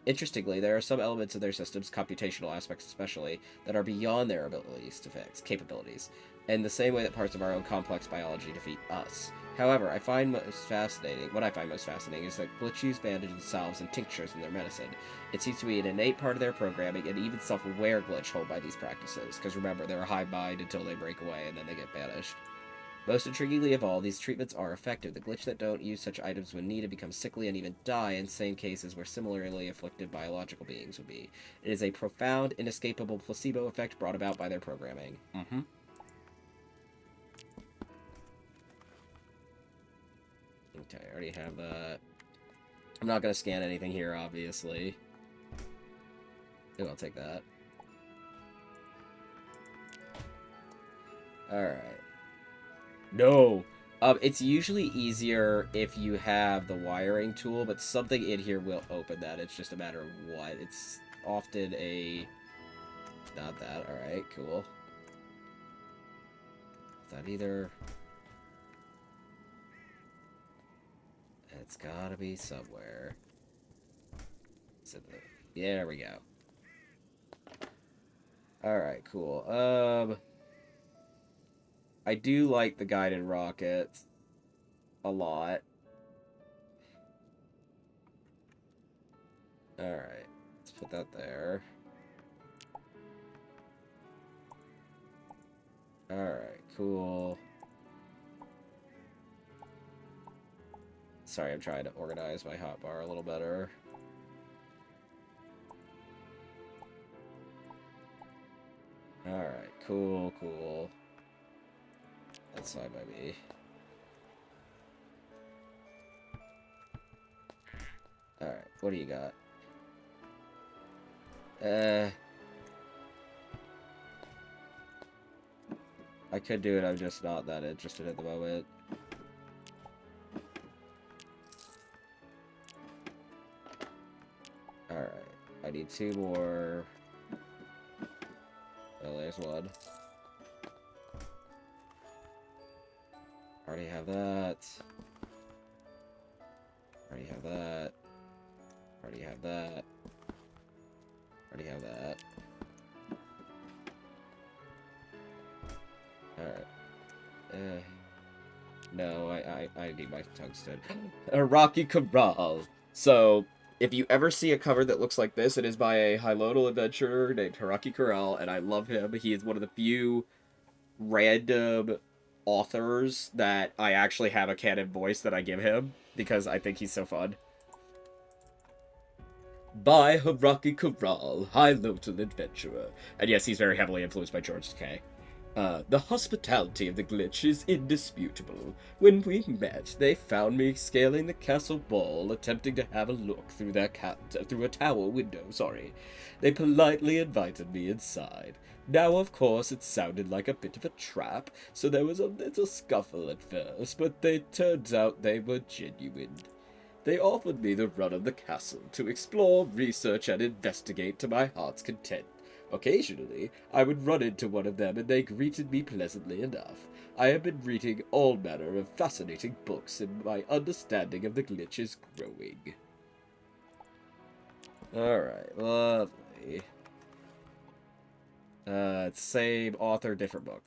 Interestingly, there are some elements of their systems, computational aspects especially, that are beyond their abilities to fix, capabilities, in the same way that parts of our own complex biology defeat us. However, what I find most fascinating is that glitch use bandages, salves, and tinctures in their medicine. It seems to be an innate part of their programming, and even self-aware glitch hold by these practices, because remember, they're a hive mind until they break away, and then they get banished. Most intriguingly of all, these treatments are effective. The glitch that don't use such items when needed become sickly and even die in same cases where similarly afflicted biological beings would be. It is a profound, inescapable placebo effect brought about by their programming. Okay, I already have that. I'm not going to scan anything here, obviously. Ooh, I'll take that. Alright. No! It's usually easier if you have the wiring tool, but something in here will open that. It's just a matter of what. It's often a... Not that. Alright, cool. Is that either... It's gotta be somewhere. Is it the... Yeah, there we go. Alright, cool. I do like the guided rockets a lot. Alright, let's put that there. Alright, cool. Sorry, I'm trying to organize my hotbar a little better. Alright, cool, cool. That's fine by me. Alright, what do you got? I could do it, I'm just not that interested at the moment. Alright, I need 2 more. Oh, there's one. Already have that. Already have that. Already have that. Already have that. Alright. No, I need my tungsten. A Rocky Corral. So, if you ever see a cover that looks like this, it is by a high-lodal adventurer named Hiraki Corral, and I love him. He is one of the few random authors that I actually have a canon voice that I give him, because I think he's so fun. By Hiraki Corral, high-lodal adventurer. And yes, he's very heavily influenced by George Takei. The hospitality of the glitch is indisputable. When we met, they found me scaling the castle wall, attempting to have a look through a tower window, They politely invited me inside. Now, of course, it sounded like a bit of a trap, so there was a little scuffle at first, but it turns out they were genuine. They offered me the run of the castle to explore, research, and investigate to my heart's content. Occasionally, I would run into one of them and they greeted me pleasantly enough. I have been reading all manner of fascinating books and my understanding of the glitch is growing. Alright, lovely. Same author, different book.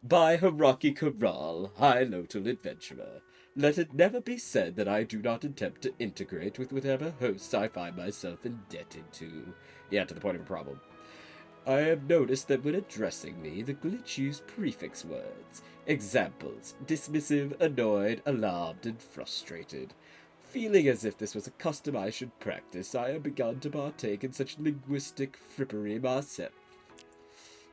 By Hiraki Corral, High-Lotal Adventurer. Let it never be said that I do not attempt to integrate with whatever hosts I find myself indebted to. Yeah, to the point of a problem. I have noticed that when addressing me, the glitch used prefix words. Examples: dismissive, annoyed, alarmed, and frustrated. Feeling as if this was a custom I should practice, I have begun to partake in such linguistic frippery myself.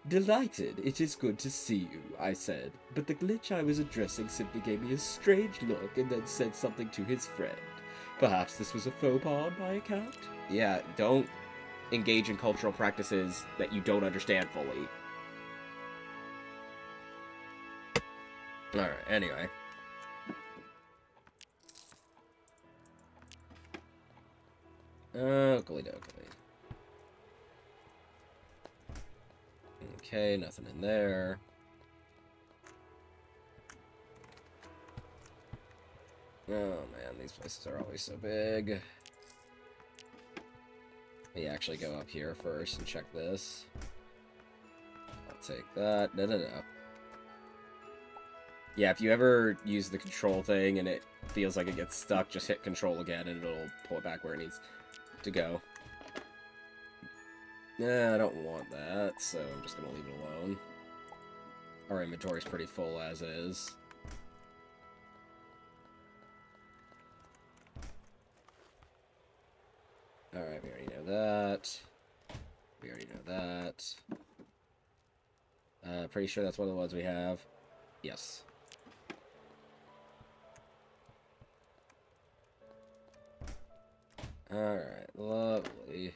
Delighted, it is good to see you, I said, but the glitch I was addressing simply gave me a strange look and then said something to his friend. Perhaps this was a faux pas on my account? Yeah, don't engage in cultural practices that you don't understand fully. Alright, anyway. Oakley dokley. Okay, nothing in there. Oh man, these places are always so big. Let me actually go up here first and check this. I'll take that. No. Yeah, if you ever use the control thing and it feels like it gets stuck, just hit control again and it'll pull it back where it needs to go. Nah, I don't want that, so I'm just gonna leave it alone. Our inventory's pretty full as is. Alright, we already know that. We already know that. Pretty sure that's one of the ones we have. Yes. Alright, lovely.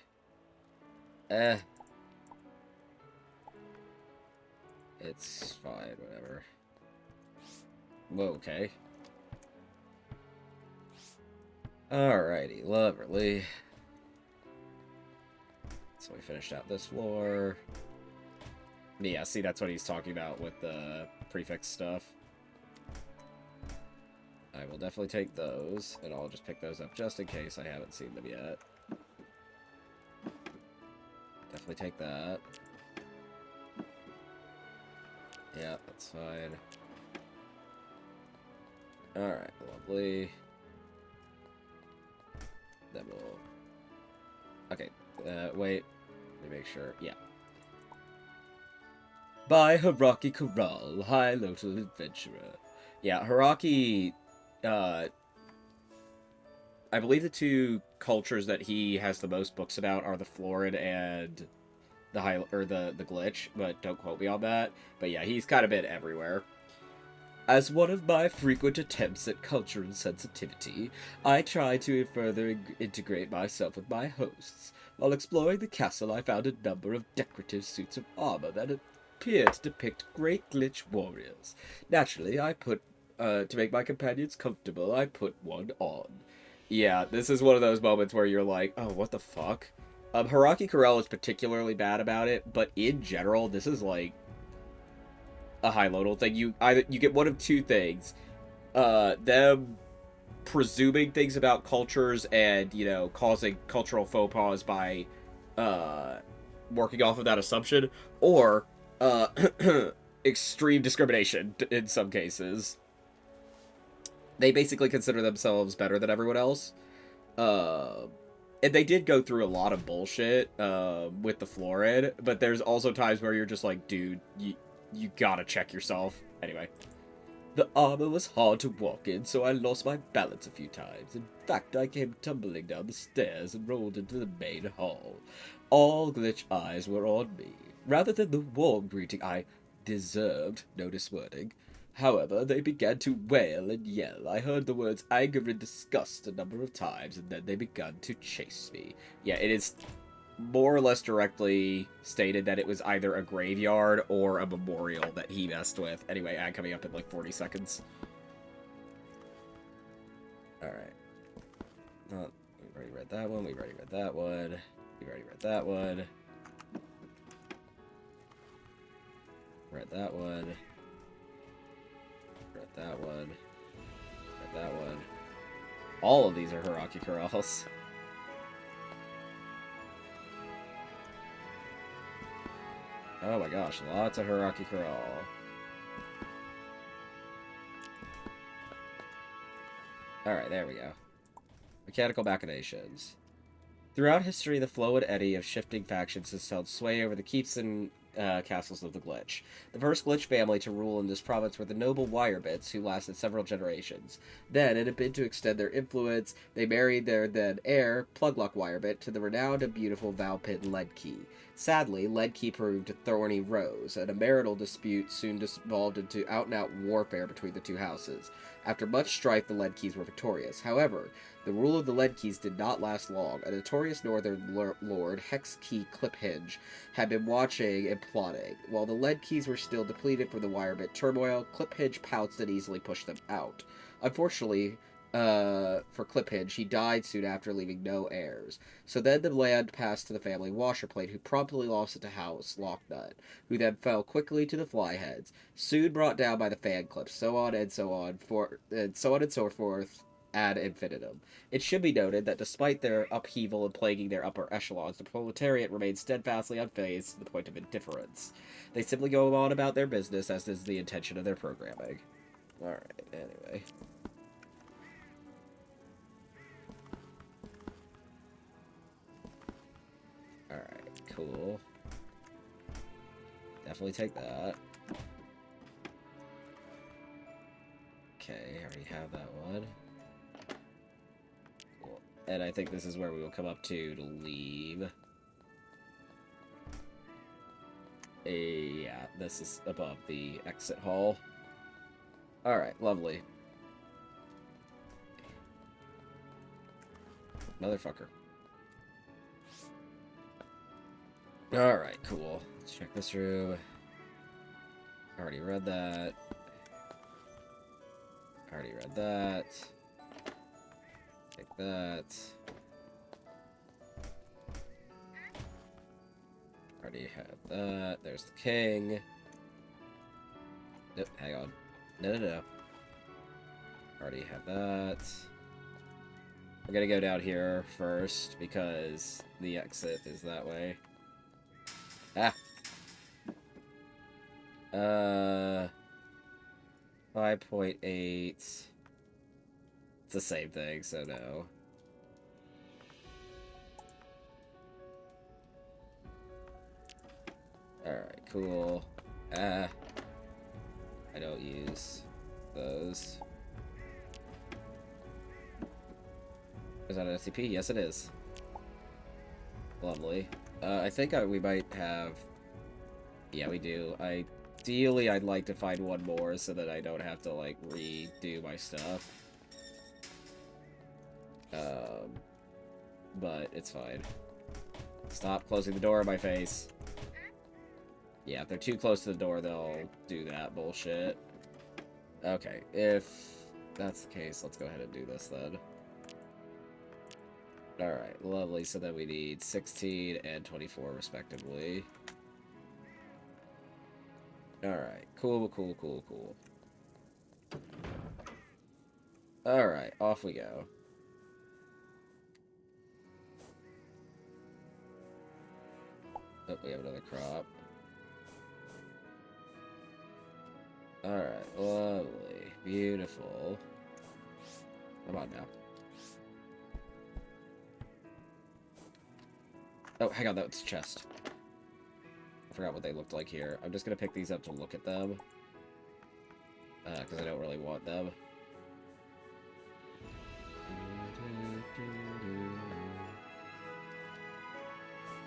It's fine, whatever. Whoa, okay. Alrighty, lovely. So we finished out this floor. Yeah, see, that's what he's talking about with the prefix stuff. I will definitely take those, and I'll just pick those up just in case I haven't seen them yet. Definitely take that. Yeah, that's fine. Alright, lovely. Then we'll... Okay, wait. Let me make sure. Yeah. By Hiraki Corral, High-Lotal Adventurer. Yeah, Hiraki... I believe the two cultures that he has the most books about are the Florid and the the glitch, but don't quote me on that. But yeah, he's kind of been everywhere. As one of my frequent attempts at cultural sensitivity, I try to further integrate myself with my hosts. While exploring the castle, I found a number of decorative suits of armor that appear to depict great glitch warriors. Naturally, to make my companions comfortable, I put one on. Yeah, this is one of those moments where you're like, oh, what the fuck? Hiraki Corral is particularly bad about it, but in general, this is like a high-loadal thing. You get one of two things. Them presuming things about cultures and, you know, causing cultural faux pas by working off of that assumption, or extreme discrimination in some cases. They basically consider themselves better than everyone else. And they did go through a lot of bullshit with the Florid, but there's also times where you're just like, dude, you gotta check yourself. Anyway. The armor was hard to walk in, so I lost my balance a few times. In fact, I came tumbling down the stairs and rolled into the main hall. All glitch eyes were on me. Rather than the warm greeting I deserved, notice wording. However, they began to wail and yell. I heard the words anger and disgust a number of times, and then they began to chase me. Yeah, it is more or less directly stated that it was either a graveyard or a memorial that he messed with. Anyway, ad coming up in like 40 seconds. Alright. Not, we've already read that one. We've already read that one. We've already read that one. Read that one. Read that one. Read that one. All of these are Hiraki Corrals. Oh my gosh, lots of Hiraki Corral. Alright, there we go. Mechanical machinations. Throughout history, the flow and eddy of shifting factions has held sway over the keeps and castles of the Glitch. The first Glitch family to rule in this province were the noble Wirebits, who lasted several generations. Then, in a bid to extend their influence, they married their then heir, Pluglock Wirebit, to the renowned and beautiful Valpin Ledkey. Sadly, Ledkey proved a thorny rose, and a marital dispute soon devolved into out-and-out warfare between the two houses. After much strife, the Ledkeys were victorious. However, the rule of the Ledkeys did not last long. A notorious northern lord, Hexkey Cliphinge, had been watching and plotting. While the Ledkeys were still depleted from the Wirebit turmoil, Cliphinge pounced and easily pushed them out. Unfortunately, for Cliphinge, he died soon after, leaving no heirs. So then the land passed to the family Washerplate, who promptly lost it to House Locknut, who then fell quickly to the Flyheads, soon brought down by the Fan Clips, so on and so on, and so forth, ad infinitum. It should be noted that despite their upheaval and plaguing their upper echelons, the proletariat remained steadfastly unfazed to the point of indifference. They simply go on about their business, as is the intention of their programming. Alright, anyway. Alright, cool. Definitely take that. Okay, I already have that one. Cool. And I think this is where we will come up to leave. Yeah, this is above the exit hall. Alright, lovely. Motherfucker. Alright, cool. Let's check this room. Already read that. Already read that. Take that. Already have that. There's the king. Nope, hang on. No. Already have that. We're gonna go down here first because the exit is that way. Ah! 5.8. It's the same thing, so no. Alright, cool. I don't use those. Is that an SCP? Yes, it is. Lovely. I think we might have... Yeah, we do. Ideally, I'd like to find one more so that I don't have to, like, redo my stuff. But it's fine. Stop closing the door in my face. Yeah, if they're too close to the door, they'll do that bullshit. Okay, if that's the case, let's go ahead and do this then. Alright, lovely. So then we need 16 and 24, respectively. Alright, cool. Alright, off we go. Oh, we have another crop. Alright, lovely. Beautiful. Come on now. Oh, hang on, that's a chest. I forgot what they looked like here. I'm just gonna pick these up to look at them. Because I don't really want them.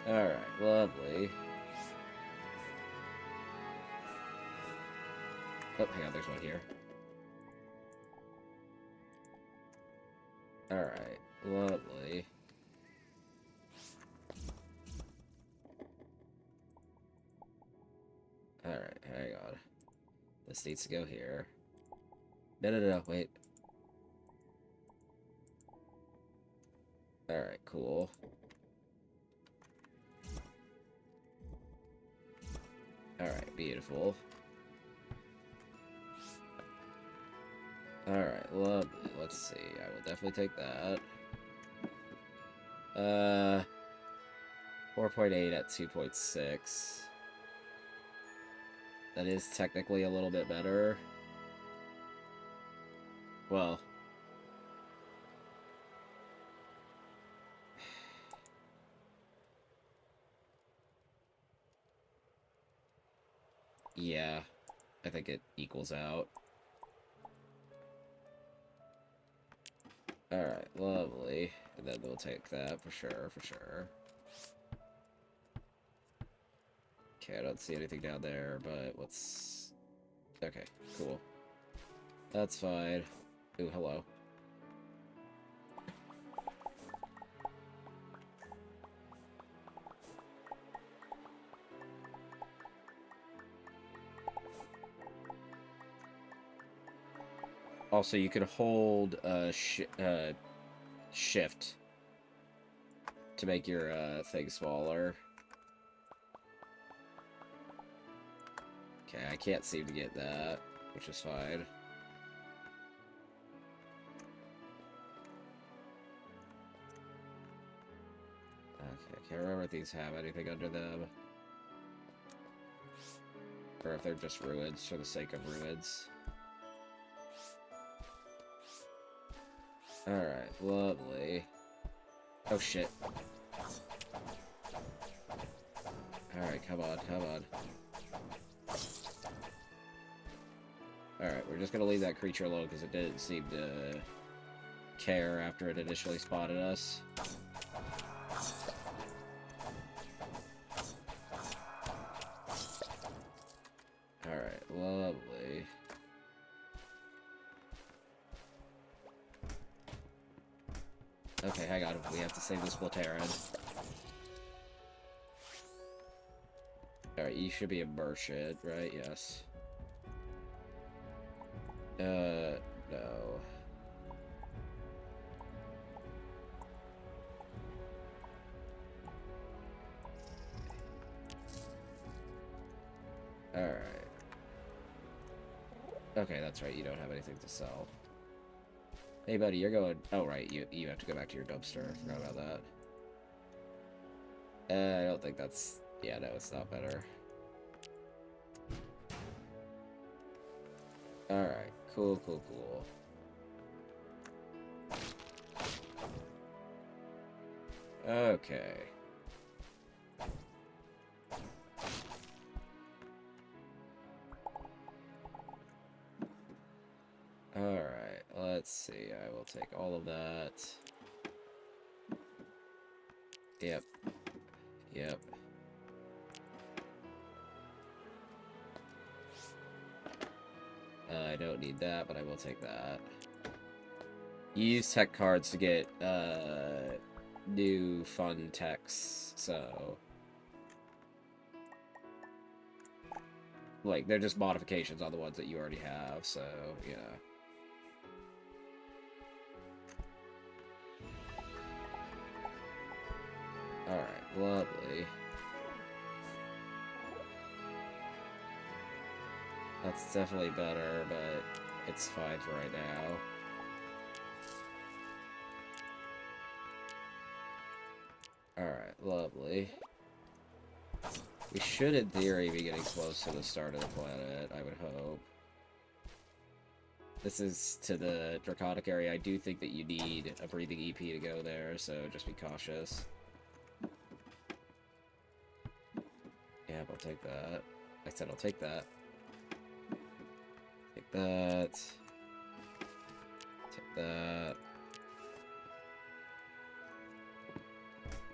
Alright, lovely. Oh, hang on, there's one here. Alright, lovely. Alright, hang on. This needs to go here. No, wait. Alright, cool. Alright, beautiful. Alright, lovely. Let's see. I will definitely take that. 4.8 at 2.6. That is technically a little bit better. Well, yeah, I think it equals out. Alright, lovely. And then we'll take that for sure, for sure. Okay, I don't see anything down there, but what's... Okay, cool. That's fine. Ooh, hello. Also, you can hold shift to make your thing smaller. Okay, I can't seem to get that, which is fine. Okay, I can't remember if these have anything under them. Or if they're just ruins for the sake of ruins. Alright, lovely. Oh shit. Alright, come on, come on. Alright, we're just gonna leave that creature alone because it didn't seem to care after it initially spotted us. Alright, lovely. Okay, hang on. We have to save the Splataran. Alright, you should be a merchant, right? Yes. No. Alright. Okay, that's right. You don't have anything to sell. Hey, buddy, you're going... Oh, right. You have to go back to your dumpster. I forgot about that. I don't think that's... Yeah, no, it's not better. Alright. Cool, cool, cool. Okay. Alright, let's see. I will take all of that. Yep. Yep. I don't need that, but I will take that. You use tech cards to get, new fun techs, so... Like, they're just modifications on the ones that you already have, so, yeah. Alright, lovely. That's definitely better, but it's fine for right now. Alright, lovely. We should, in theory, be getting close to the start of the planet, I would hope. This is to the Draconic area. I do think that you need a breathing EP to go there, so just be cautious. Yeah, I'll take that. I said I'll take that. Take that. Take that.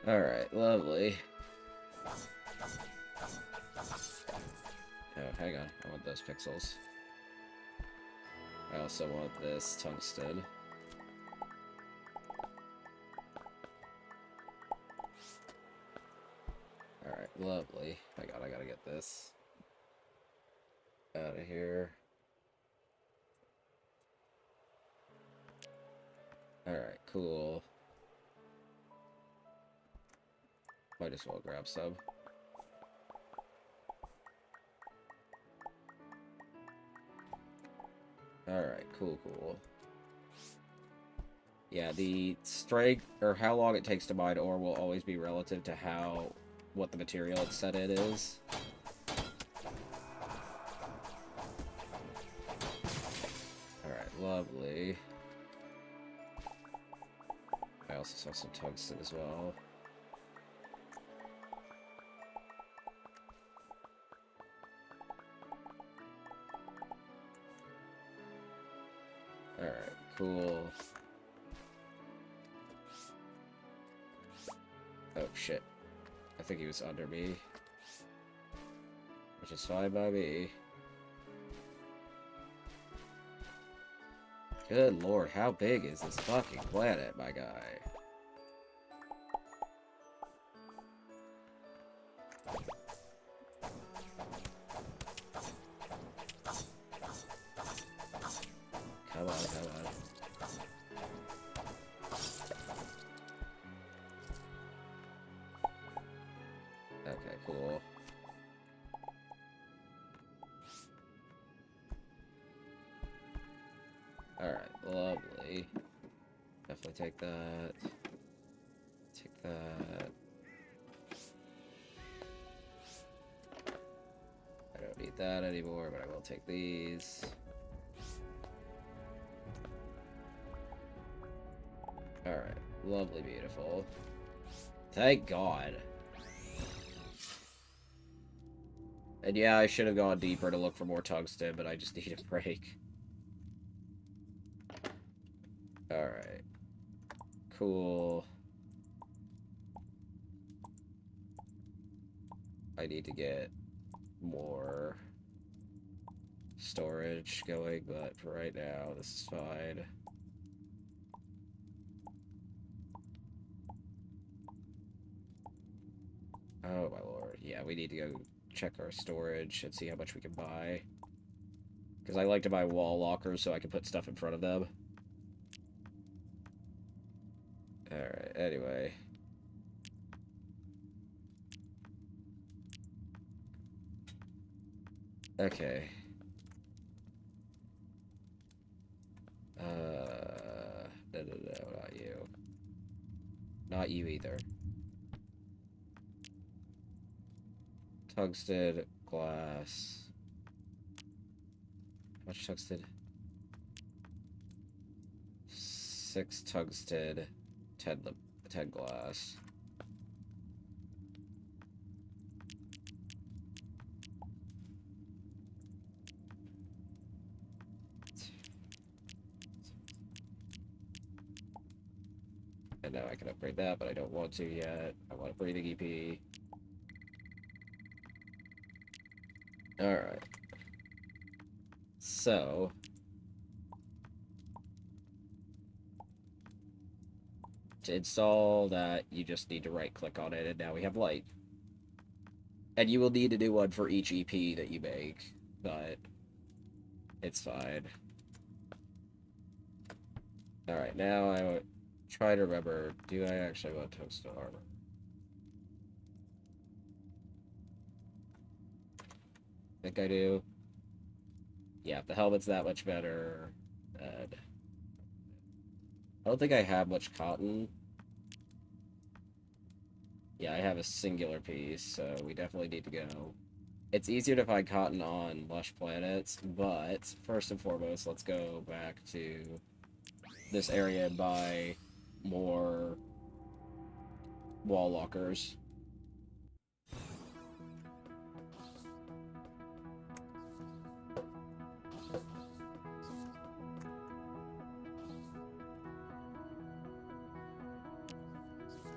Alright, lovely. Oh, hang on. I want those pixels. I also want this tungsten. Alright, lovely. Hang on, I gotta get this out of here. Alright, cool. Might as well grab some. Alright, cool. Yeah, the strength, or how long it takes to mine ore will always be relative to what the material it's set in is. Alright, lovely. I also saw some tungsten as well. Alright, cool. Oh, shit. I think he was under me. Which is fine by me. Good lord, how big is this fucking planet, my guy? Come on. Okay, cool. Alright, lovely. Definitely take that. Take that. I don't need that anymore, but I will take these. Alright, lovely, beautiful. Thank God. And yeah, I should have gone deeper to look for more tungsten, but I just need a break. Alright. Cool. I need to get more storage going, but for right now, this is fine. Oh my lord. Yeah, we need to go check our storage and see how much we can buy. Because I like to buy wall lockers so I can put stuff in front of them. Alright, anyway. Okay. No, not you. Not you either. Tungsten, glass. How much tungsten? 6 tungsten, 10 glass. And now I can upgrade that, but I don't want to yet. I want a breathing EP. Alright. So... to install that, you just need to right-click on it, and now we have light. And you will need to do one for each EP that you make, but... it's fine. Alright, now I try to remember, do I actually want tungsten armor? I think I do. Yeah, if the helmet's that much better, I don't think I have much cotton. Yeah, I have a singular piece, so we definitely need to go. It's easier to find cotton on lush planets, but first and foremost, let's go back to this area and buy more wall lockers.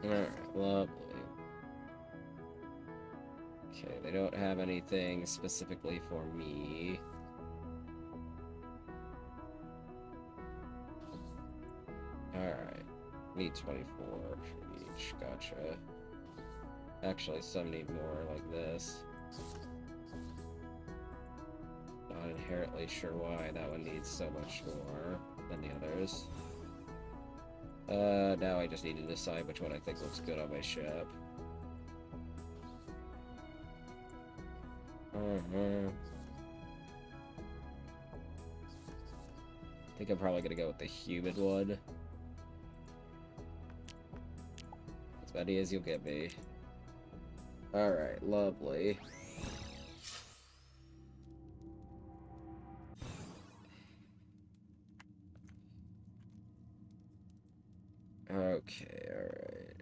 Alright, lovely. Okay, they don't have anything specifically for me. Alright, need 24 for each, gotcha. Actually, some need more like this. Not inherently sure why that one needs so much more than the others. Now I just need to decide which one I think looks good on my ship. I think I'm probably gonna go with the humid one. As many as you'll give me. Alright, lovely. Okay, alright.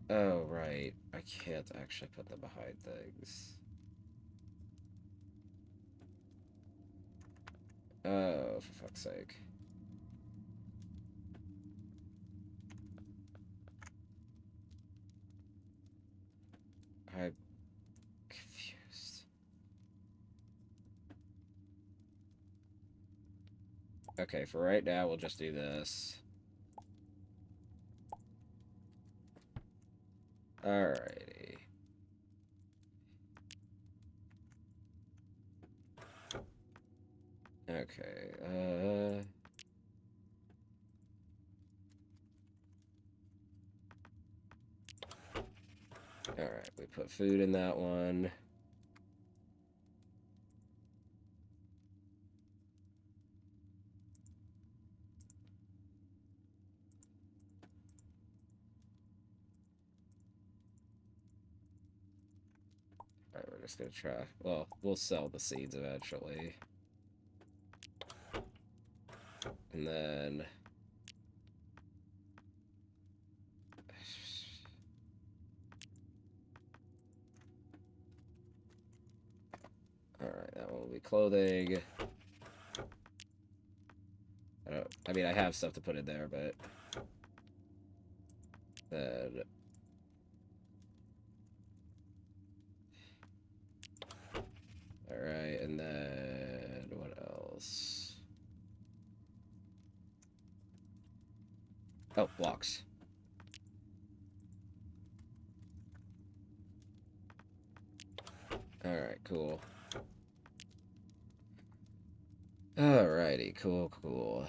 Oh, right. I can't actually put them behind things. Oh, for fuck's sake. I'm confused. Okay, for right now, we'll just do this. Alrighty. Okay, alright, we put food in that one. Alright, we're just gonna try. Well, we'll sell the seeds eventually. And then... Alright, that one will be clothing. I mean, I have stuff to put in there, but... Then... Alright, and then... What else? Oh, blocks. Alright, cool. Alrighty, cool, cool.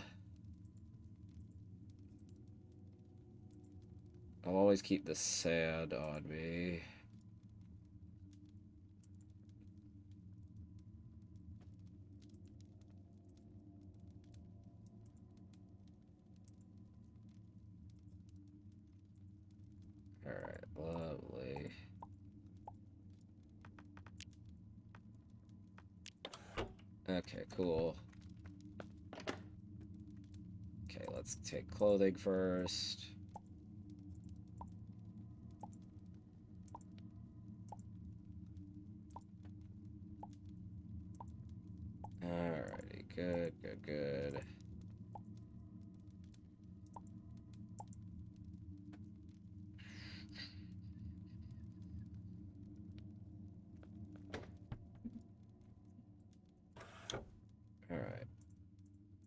I'll always keep the sand on me. Alright, lovely. Okay, cool. Okay, let's take clothing first. Alrighty, good, good, good. Alright.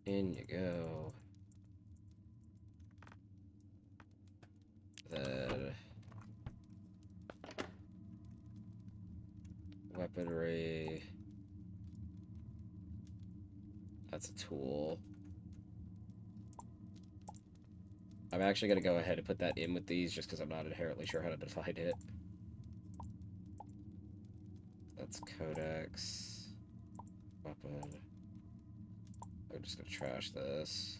In you go. Then... Weaponry... That's a tool. I'm actually going to go ahead and put that in with these just because I'm not inherently sure how to define it. That's codex. Weapon. I'm just going to trash this.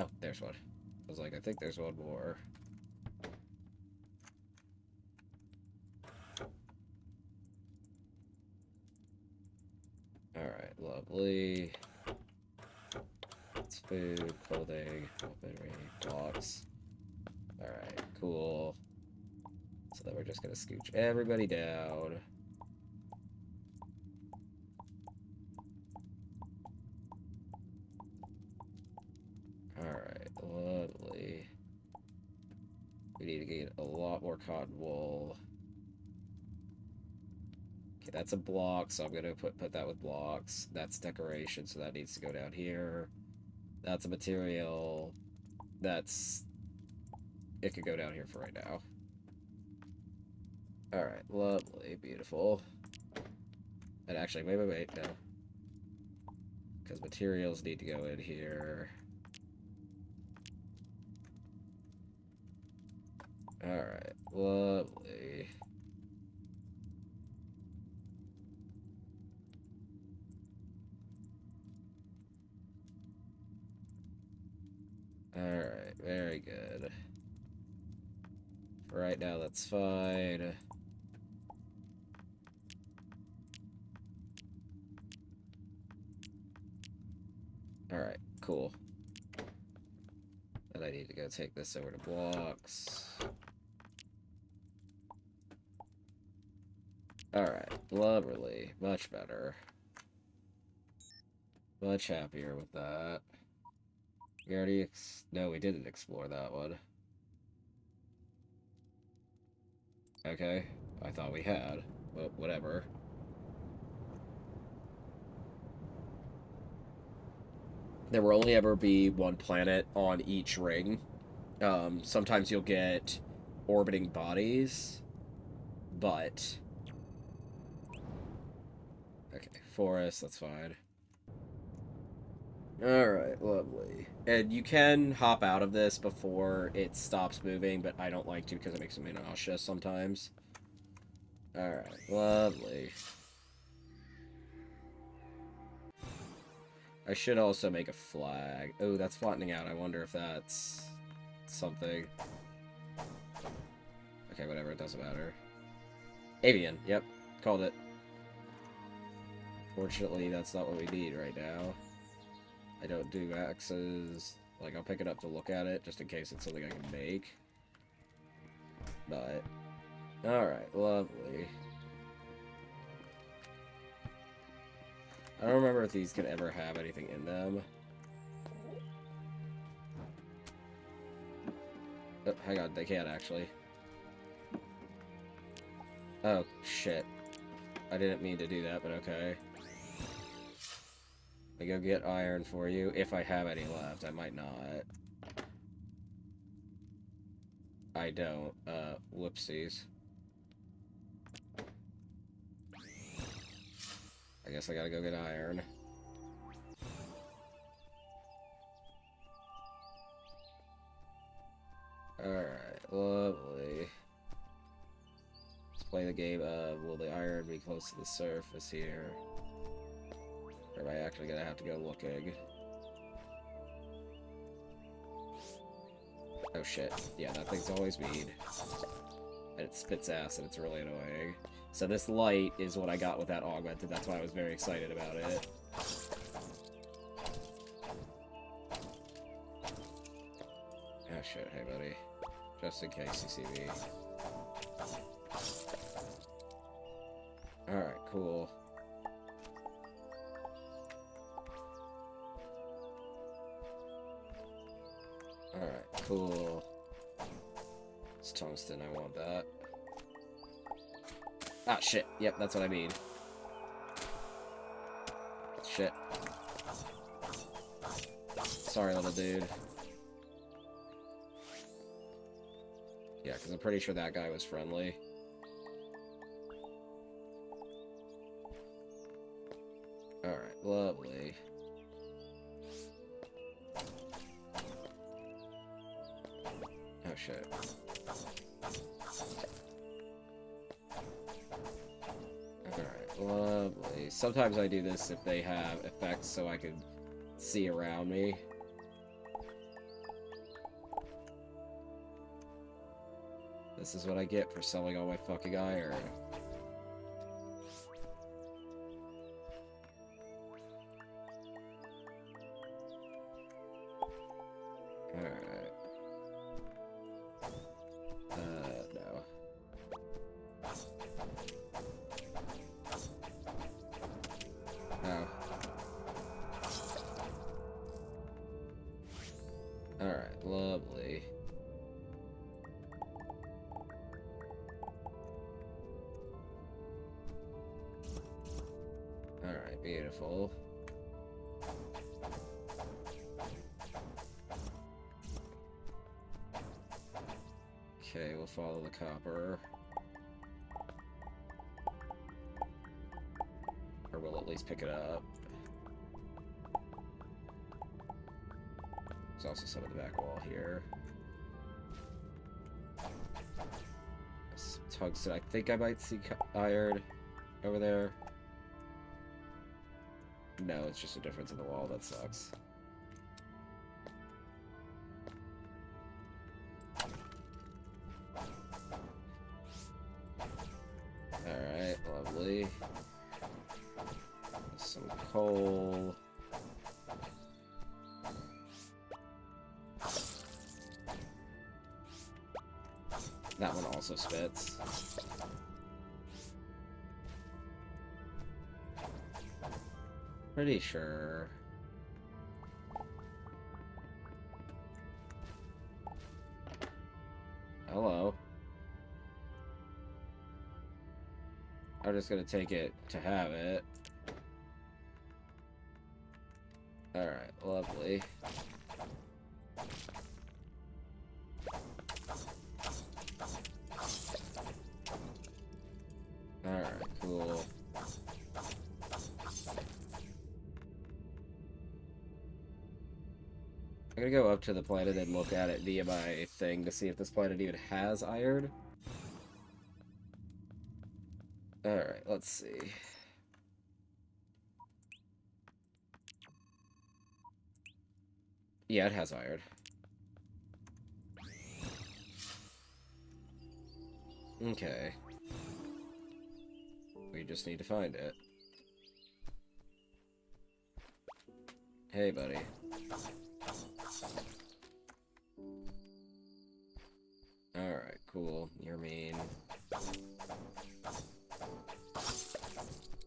Oh, there's one. I was like, I think there's one more. Alright, lovely. It's food, clothing, weaponry, blocks. Alright, cool. So then we're just gonna scooch everybody down. Alright, lovely. We need to get a lot more cotton wool. Okay, that's a block, so I'm gonna put that with blocks. That's decoration, so that needs to go down here. That's a material. That's... It could go down here for right now. Alright, lovely, beautiful. And actually, wait, no. Because materials need to go in here. Alright, lovely. Alright, very good. For right now, that's fine. Alright, cool. Then I need to go take this over to blocks. Alright, lovely. Much better. Much happier with that. We already no, we didn't explore that one. Okay, I thought we had, but whatever. There will only ever be one planet on each ring. Sometimes you'll get orbiting bodies, but... Okay, forest, that's fine. Alright, lovely. And you can hop out of this before it stops moving, but I don't like to because it makes me nauseous sometimes. Alright, lovely. I should also make a flag. Oh, that's flattening out. I wonder if that's something. Okay, whatever. It doesn't matter. Avian. Yep. Called it. Fortunately, that's not what we need right now. I don't do axes. Like, I'll pick it up to look at it, just in case it's something I can make. But... Alright, lovely. I don't remember if these can ever have anything in them. Oh, hang on, they can't actually. Oh, shit. I didn't mean to do that, but okay. I go get iron for you, if I have any left. I might not. I don't. Whoopsies. I guess I gotta go get iron. Alright, lovely. Let's play the game of will the iron be close to the surface here? Or am I actually gonna have to go looking? Oh shit. Yeah, that thing's always mean. And it spits acid, it's really annoying. So this light is what I got with that augmented, that's why I was very excited about it. Oh shit, hey buddy. Just in case you see me. Alright, cool. Alright, cool. It's tungsten, I want that. Ah, shit. Yep, that's what I mean. Shit. Sorry, little dude. Yeah, because I'm pretty sure that guy was friendly. Alright, lovely. Oh, shit. Alright, lovely. Sometimes I do this if they have effects so I can see around me. This is what I get for selling all my fucking iron. Alright. No. Oh. Alright, lovely. Alright, beautiful. Okay, we'll follow the copper. Or we'll at least pick it up. There's also some in the back wall here. Some tungsten. I think I might see iron over there. No, it's just a difference in the wall. That sucks. Alright, lovely. Some coal. That one also spits. Pretty sure. Hello. I'm just gonna take it to have it. Alright, lovely. Alright, cool. I'm gonna go up to the planet and look at it via my thing to see if this planet even has iron. Alright, let's see. Yeah, it has iron. Okay. We just need to find it. Hey, buddy. Alright, cool. You're mean.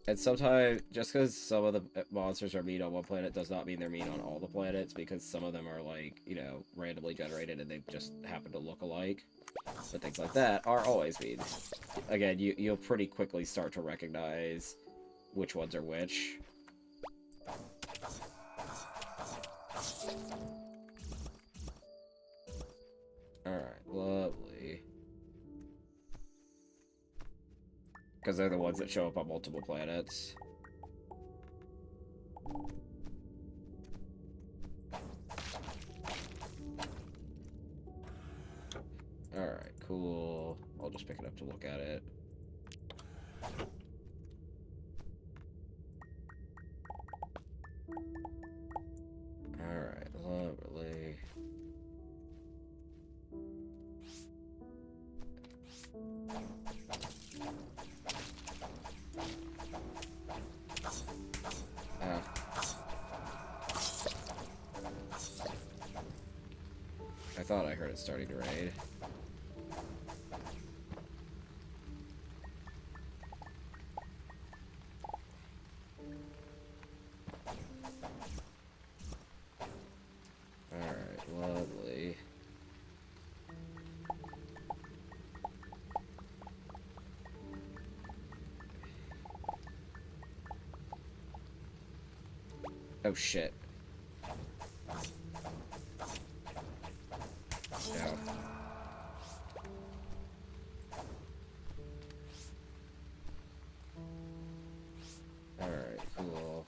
And sometimes, just because some of the monsters are mean on one planet does not mean they're mean on all the planets, because some of them are, like, you know, randomly generated and they just happen to look alike. But things like that are always mean. Again, you'll pretty quickly start to recognize which ones are which. Alright, lovely. Because they're the ones that show up on multiple planets. Alright, cool. I'll just pick it up to look at it. Alright, lovely. I thought I heard it starting to raid. Alright, lovely. Oh shit. No. Alright, cool.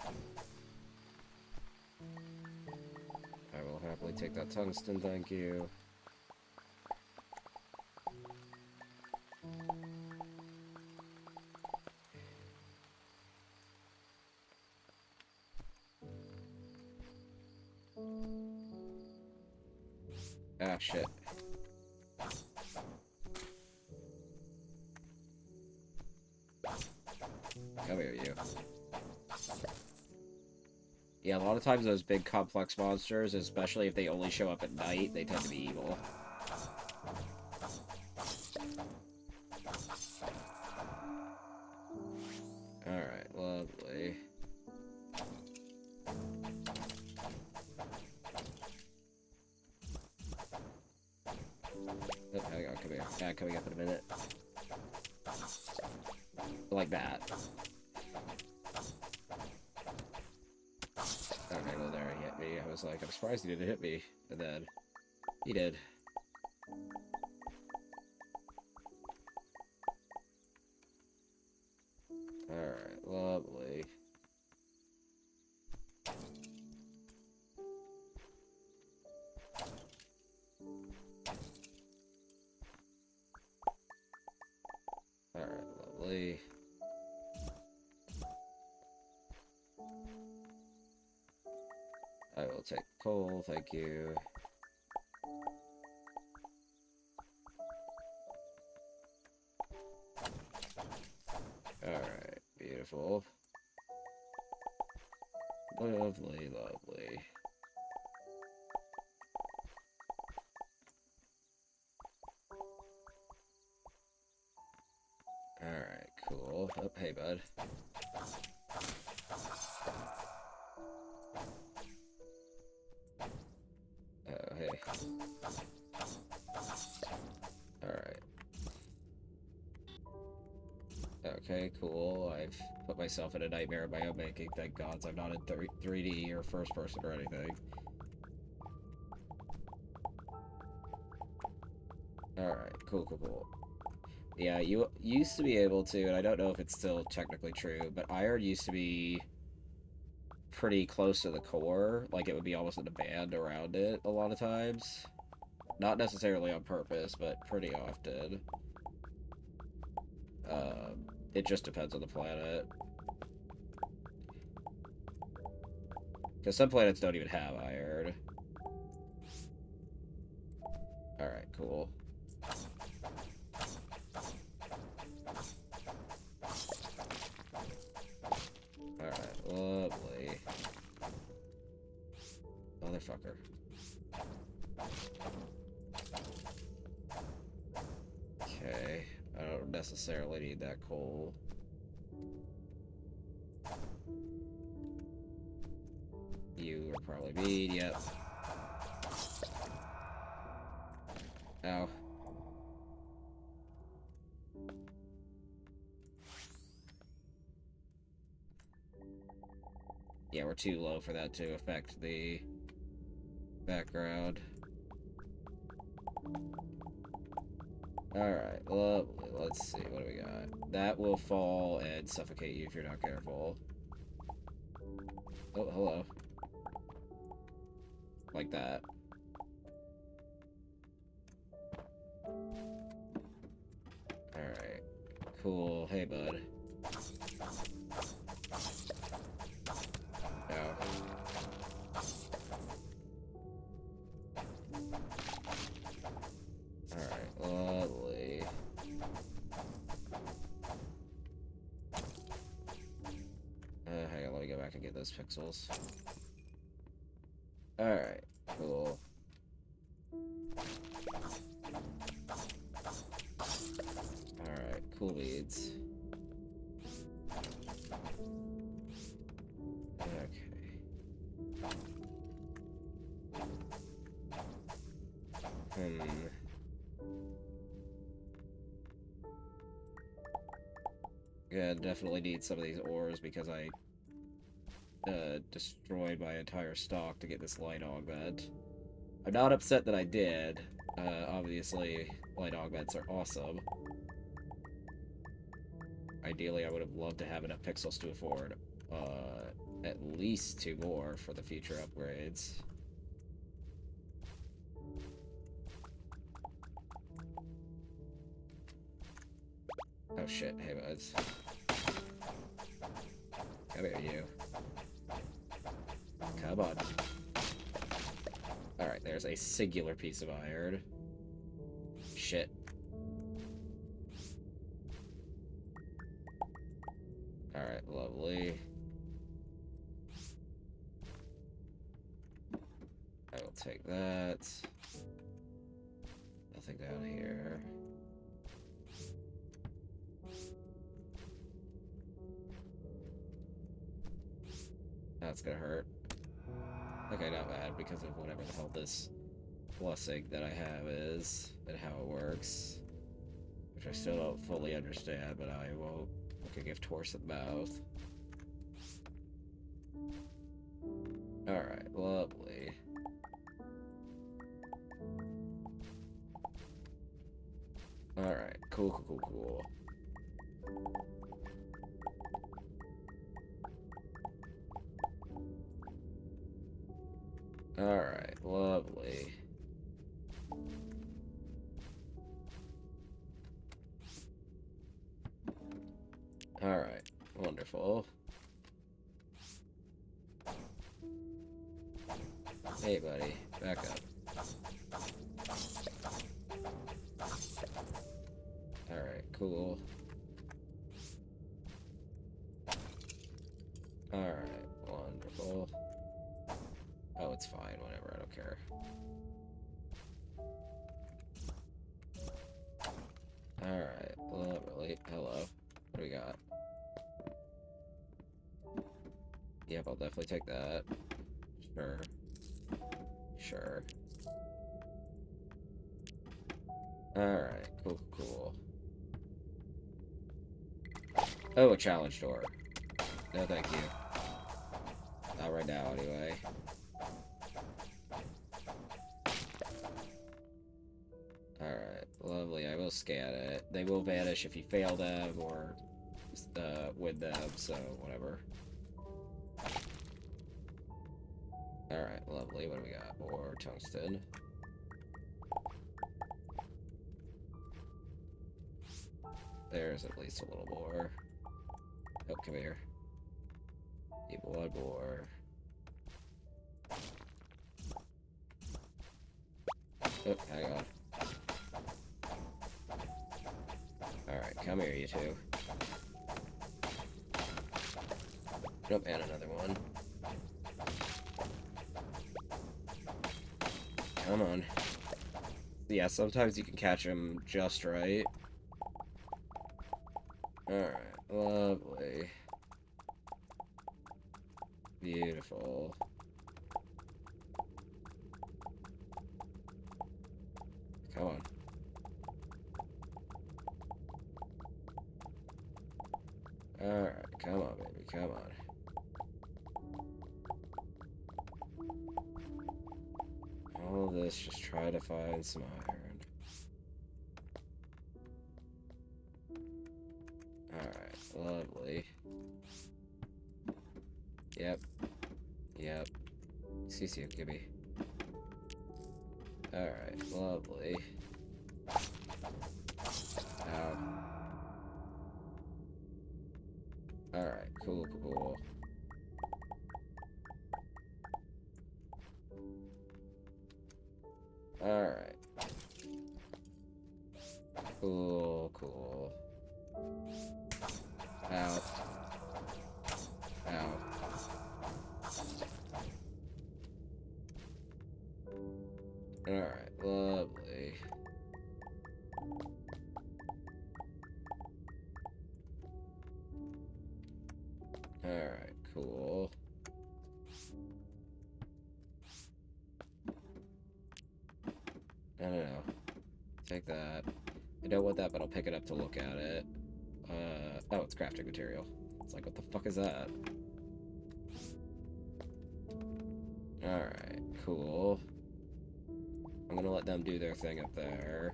I will happily take that tungsten, thank you. Ah, shit. Come here, you. Yeah, a lot of times those big complex monsters, especially if they only show up at night, they tend to be evil. Alright, lovely. Oh, hang on, come here. Yeah, coming up in a minute. Like that. Okay, well there he hit me. I was like, I'm surprised he didn't hit me. And then, he did. Alright, lovely. lovely. I will take coal, thank you. Alright, beautiful. Lovely, lovely. Alright, cool. Oh, hey, bud. Oh, hey. Alright. Okay, cool. I've put myself in a nightmare of my own making. Thank gods I'm not in 3D or first person or anything. Alright, cool, cool, cool. Yeah, you used to be able to, and I don't know if it's still technically true, but iron used to be pretty close to the core. Like, it would be almost in a band around it a lot of times. Not necessarily on purpose, but pretty often. It just depends on the planet. Because some planets don't even have iron. Alright, cool. Alright, lovely. Motherfucker. Okay, I don't necessarily need that coal. You are probably mean, yep. Ow. Yeah, we're too low for that to affect the background. Alright, lovely. Let's see, what do we got? That will fall and suffocate you if you're not careful. Oh, hello. Like that. Alright. Cool. Hey, bud. Ow. Alright, lovely. Hang on, let me go back and get those pixels. Alright, cool. Alright, cool beads. Okay. Yeah, definitely need some of these ores because I destroyed my entire stock to get this light augment. I'm not upset that I did. Obviously, light augments are awesome. Ideally, I would have loved to have enough pixels to afford at least 2 more for the future upgrades. Oh shit, hey buds. Come here, you. Come on. Alright, there's a singular piece of iron. Shit. Alright, lovely. I will take that. Nothing down here. That's gonna hurt. Okay, not bad, because of whatever the hell this blessing that I have is, and how it works. Which I still don't fully understand, but I won't look a gift horse in the mouth. Alright, lovely. Alright, cool, cool, cool, cool. Alright, lovely. Alright, wonderful. Hey, buddy, back up. Alright, cool. Alright, wonderful. Oh, it's fine, whatever, I don't care. Alright, lovely. Hello. What do we got? Yep, I'll definitely take that. Sure. Sure. Alright, cool. Oh, a challenge door. No, thank you. Not right now, anyway. Alright, lovely. I will scan it. They will vanish if you fail them or win them, so whatever. Alright, lovely. What do we got? More tungsten. There's at least a little more. Oh, come here. Need one more. Oh, hang on. Alright, come here, you two. Nope, and another one. Come on. Yeah, sometimes you can catch them just right. Alright, lovely. Beautiful. Come on. Alright, come on, baby, come on. All this, just try to find some iron. Alright, lovely. Yep. Excuse you, gimme. Alright, lovely. Ow. Alright, cool. Alright. Cool. Ow. Alright, lovely. Alright, cool. I don't know. Take that. I don't want that, but I'll pick it up to look at it. Oh, it's crafting material. It's like, what the fuck is that? Alright, cool. I'm gonna let them do their thing up there.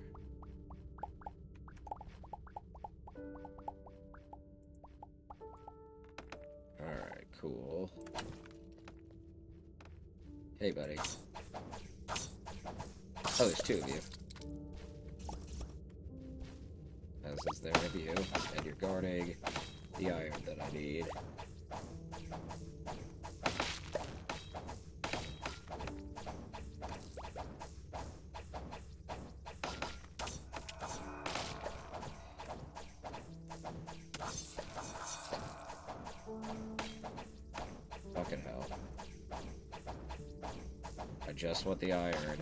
Alright, cool. Hey, buddy. Oh, there's two of you. As is there of you, and you're guarding the iron that I need. Fucking hell. I just want the iron.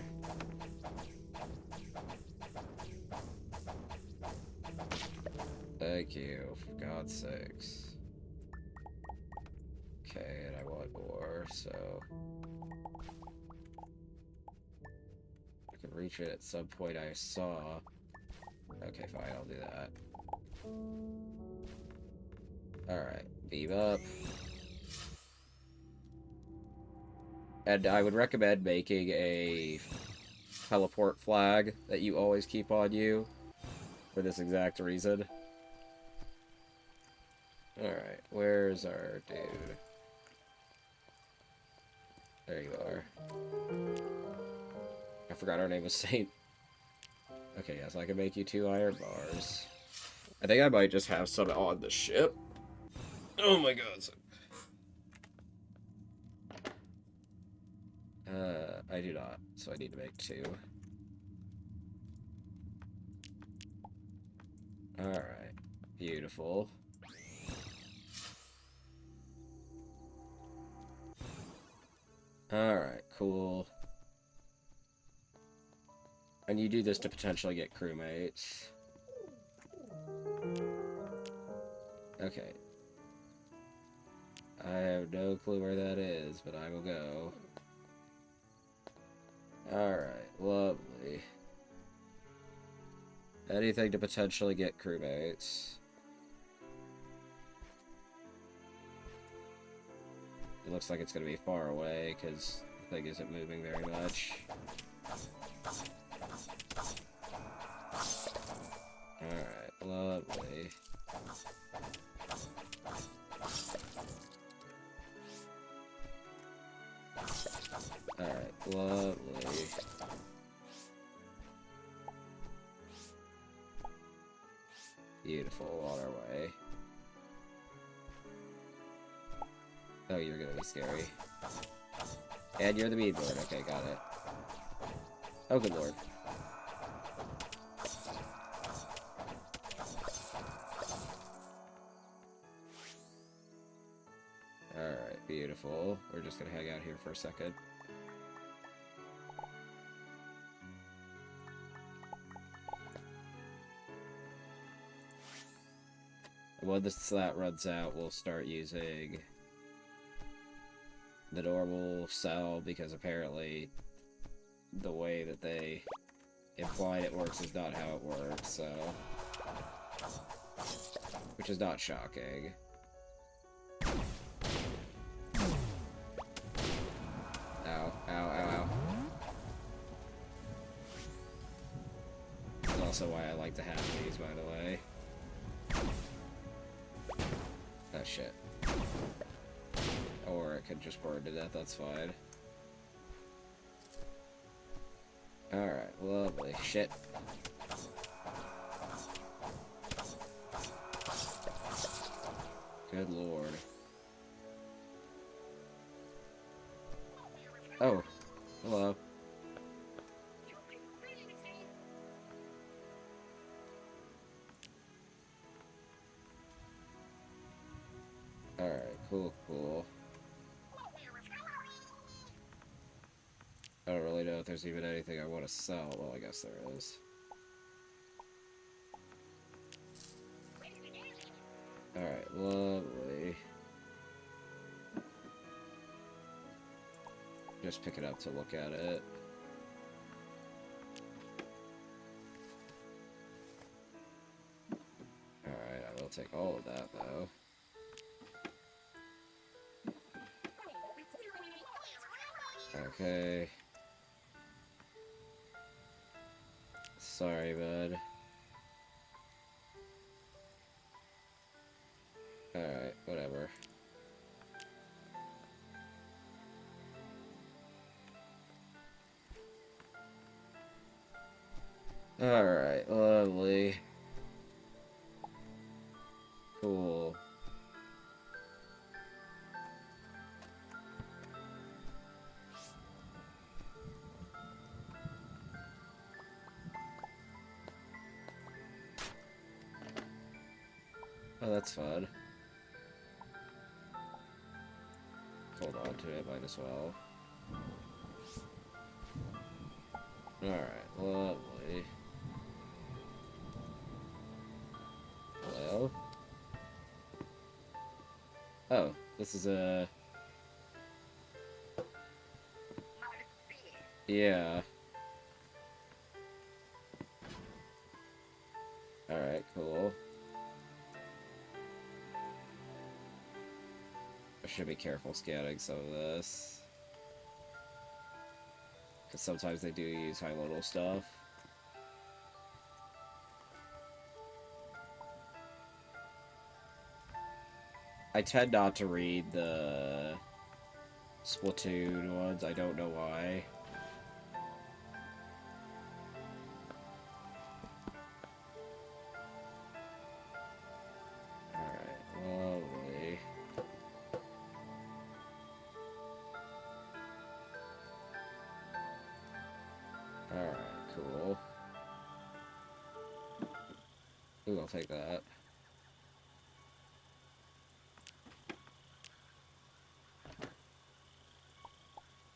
Thank you, for God's sakes. Okay, and I want more, so... I can reach it at some point I saw. Okay, fine, I'll do that. Alright, beam up. And I would recommend making a teleport flag that you always keep on you for this exact reason. Alright, where's our dude? There you are. I forgot our name was Saint. Okay, yes, I can make you 2 iron bars. I think I might just have some on the ship. Oh my god. I do not, so I need to make 2. Alright. Beautiful. Alright, cool. And you do this to potentially get crewmates. Okay. I have no clue where that is, but I will go. Alright, lovely. Anything to potentially get crewmates. It looks like it's going to be far away, because the thing isn't moving very much. Alright, lovely. Alright, lovely. Beautiful, on our way. Oh, you're gonna be scary. And you're the mean lord. Okay, got it. Oh, good lord. Alright, beautiful. We're just gonna hang out here for a second. And when this slat runs out, we'll start using the normal cell, because apparently the way that they implied it works is not how it works, so... Which is not shocking. Ow, ow, ow, ow. That's also why I like to have these, by the way. Oh, shit. Or it could just burn to death, that's fine. Alright, lovely. Shit. Good lord. Oh. Hello. Alright, cool, cool. I don't really know if there's even anything I want to sell. Well, I guess there is. Alright, lovely. Just pick it up to look at it. Alright, I will take all of that, though. Okay. Sorry, bud. Alright, whatever. Alright, lovely. Cool. Oh, that's fun. Hold on to it, might as well. Alright, lovely. Well. Oh, this is a... Yeah. Alright, cool. I should be careful scanning some of this. Because sometimes they do use high little stuff. I tend not to read the Splatoon ones, I don't know why. Alright, lovely. cool. Ooh, I'll take that.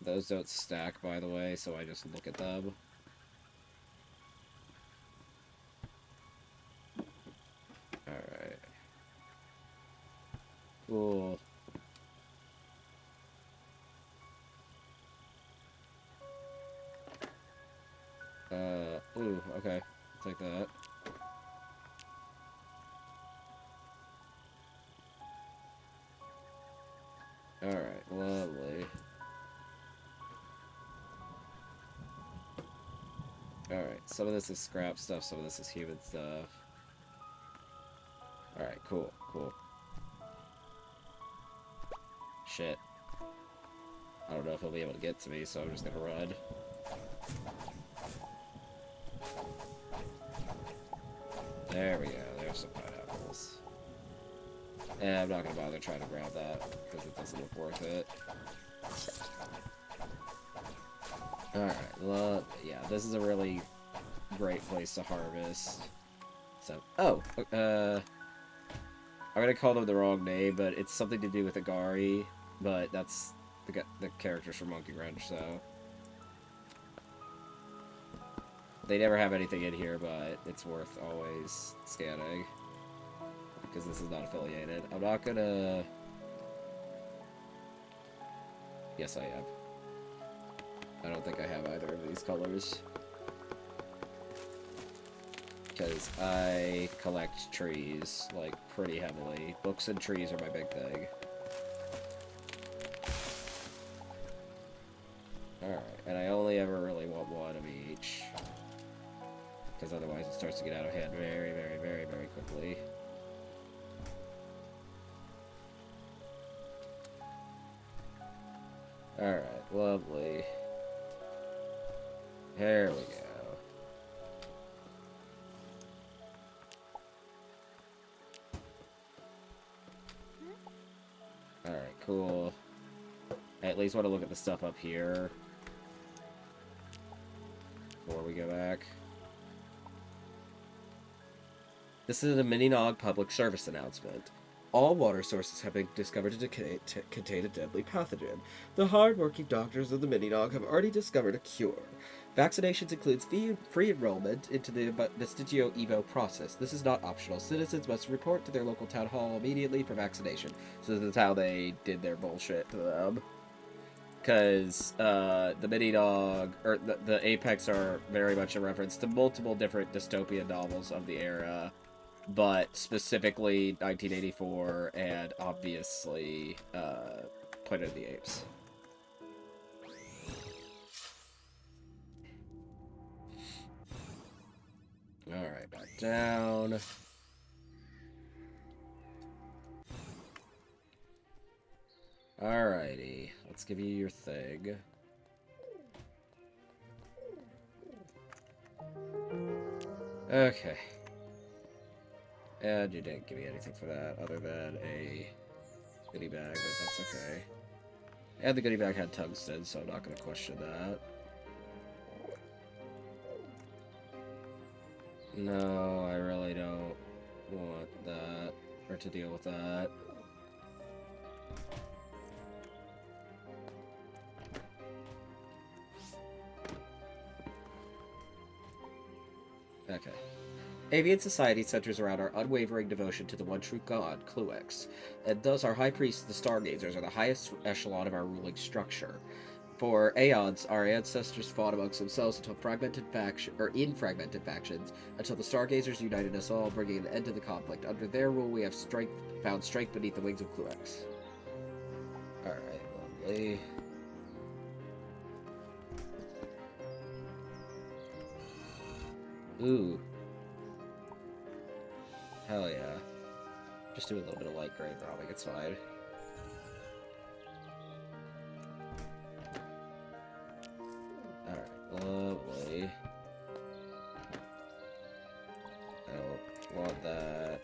Those don't stack, by the way, so I just look at them. Alright. Cool. Ooh, okay. I'll take that. Alright, lovely. Alright, some of this is scrap stuff, some of this is human stuff. Alright, cool, cool. Shit. I don't know if he'll be able to get to me, so I'm just gonna run. There we go, there's some pineapples. And I'm not gonna bother trying to grab that, because it doesn't look worth it. Alright, well, yeah, this is a really great place to harvest. So, oh, I'm gonna call them the wrong name, but it's something to do with Agari, but that's the characters from Monkey Wrench, so... They never have anything in here, but it's worth always scanning. Because this is not affiliated. I'm not gonna... Yes, I am. I don't think I have either of these colors. Because I collect trees, like, pretty heavily. Books and trees are my big thing. Alright, and I only ever really want one of each. Because otherwise it starts to get out of hand very, very, very, very quickly. Alright, lovely. There we go. Alright, cool. I at least want to look at the stuff up here before we go back. This is a Mini-Nog public service announcement. All water sources have been discovered to contain a deadly pathogen. The hard-working doctors of the Mini-Nog have already discovered a cure. Vaccinations includes free enrollment into the Vestigio Evo process. This is not optional. Citizens must report to their local town hall immediately for vaccination. So this is how they did their bullshit to them. Because the Mini-Nog, or the Apex are very much a reference to multiple different dystopian novels of the era. But specifically 1984 and obviously Planet of the Apes. Alright, back down. Alrighty, let's give you your thing. Okay. And you didn't give me anything for that other than a goodie bag, but that's okay. And the goodie bag had tungsten, so I'm not going to question that. No, I really don't want that, or to deal with that. Okay. Avian society centers around our unwavering devotion to the one true god, Cluex, and thus our high priests, the Stargazers, are the highest echelon of our ruling structure. For aeons, our ancestors fought amongst themselves until in fragmented factions, until the Stargazers united us all, bringing an end to the conflict. Under their rule, we have found strength beneath the wings of Cluex. Alright, lovely. Ooh. Hell yeah. Just do a little bit of light gray probably, it's fine. Alright, lovely. I don't want that.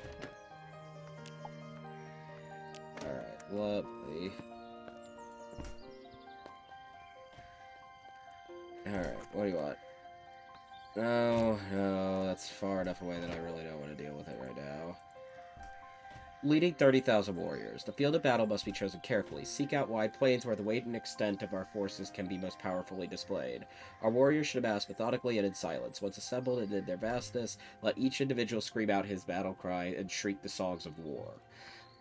Alright, lovely. Alright, what do you want? No, no, that's far enough away that I really don't want to deal with it right now. Leading 30,000 warriors. The field of battle must be chosen carefully. Seek out wide plains where the weight and extent of our forces can be most powerfully displayed. Our warriors should amass methodically and in silence. Once assembled and in their vastness, let each individual scream out his battle cry and shriek the songs of war.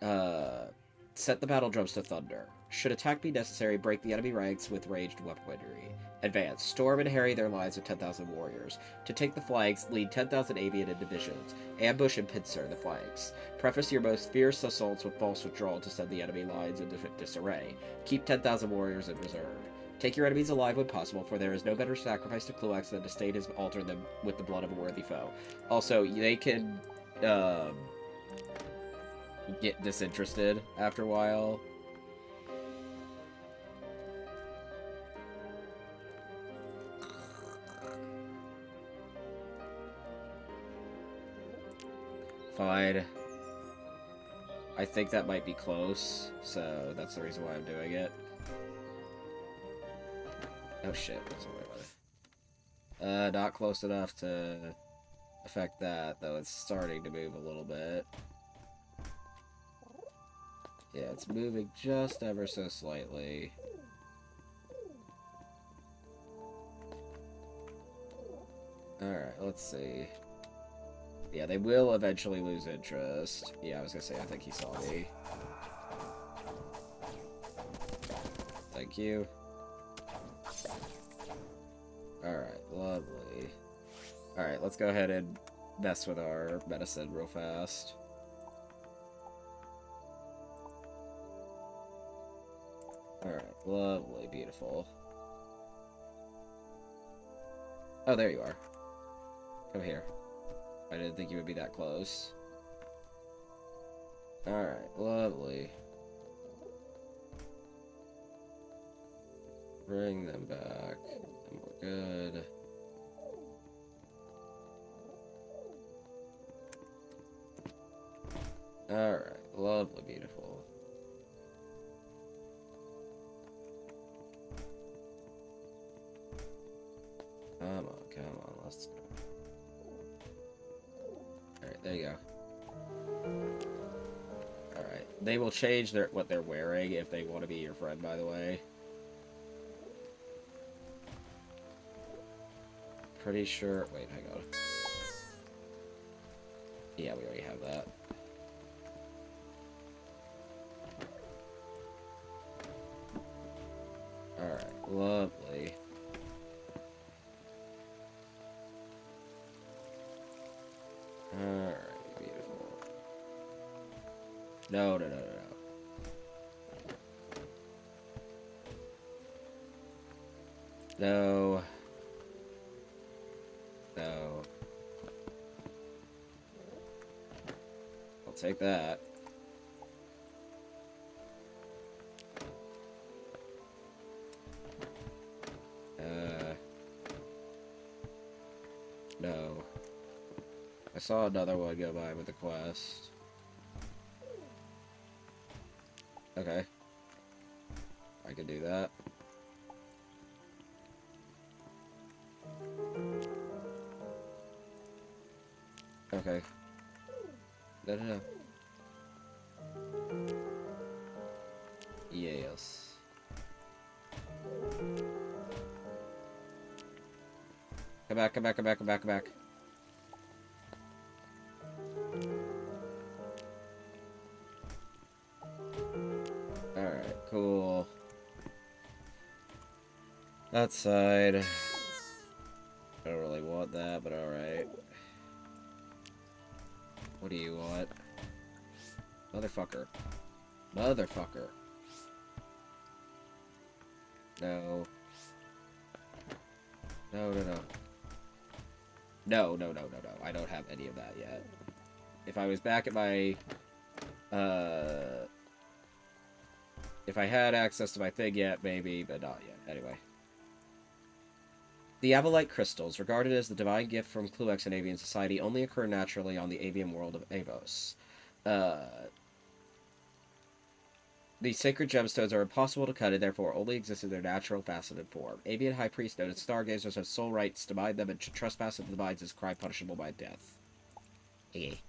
Uh, Set the battle drums to thunder. Should attack be necessary, break the enemy ranks with ranged weaponry. Advance. Storm and harry their lines with 10,000 warriors. To take the flanks, lead 10,000 avian in divisions. Ambush and pincer the flanks. Preface your most fierce assaults with false withdrawal to send the enemy lines into disarray. Keep 10,000 warriors in reserve. Take your enemies alive when possible, for there is no better sacrifice to Kluax than to stain his altar them with the blood of a worthy foe. Also, they can get disinterested after a while. Fine. I think that might be close, so that's the reason why I'm doing it. Oh shit, what's the way? Not close enough to affect that, though it's starting to move a little bit. Yeah, it's moving just ever so slightly. Alright, let's see. Yeah, they will eventually lose interest. Yeah, I was gonna say, I think he saw me. Thank you. Alright, lovely. Alright, let's go ahead and mess with our medicine real fast. Alright, lovely, beautiful. Oh, there you are. Come here. I didn't think you would be that close. Alright, lovely. Bring them back. And we're good. Alright, lovely, beautiful. Come on, let's go. Alright, there you go. Alright, they will change what they're wearing if they want to be your friend, by the way. Pretty sure... Wait, hang on. Yeah, we already have that. Alright, lovely. Alright, beautiful. No, no, no, no, no. No. No. I'll take that. No. I saw another one go by with a quest. Okay. I can do that. Okay. No, no, no. Yes. Come back, come back, come back, come back, come back. Alright, cool. That side. I don't really want that, but alright. What do you want? Motherfucker. Motherfucker. No. No, no, no. No, no, no, no, no. I don't have any of that yet. If I was back at my... if I had access to my thing yet, maybe, but not yet. Anyway. The Avalite crystals, regarded as the divine gift from Kluex and Avian society, only occur naturally on the avian world of Avos. These sacred gemstones are impossible to cut and therefore only exist in their natural faceted form. Avian High Priest noted stargazers have sole rights to mine them and trespass into the mines is crime punishable by death. Okay.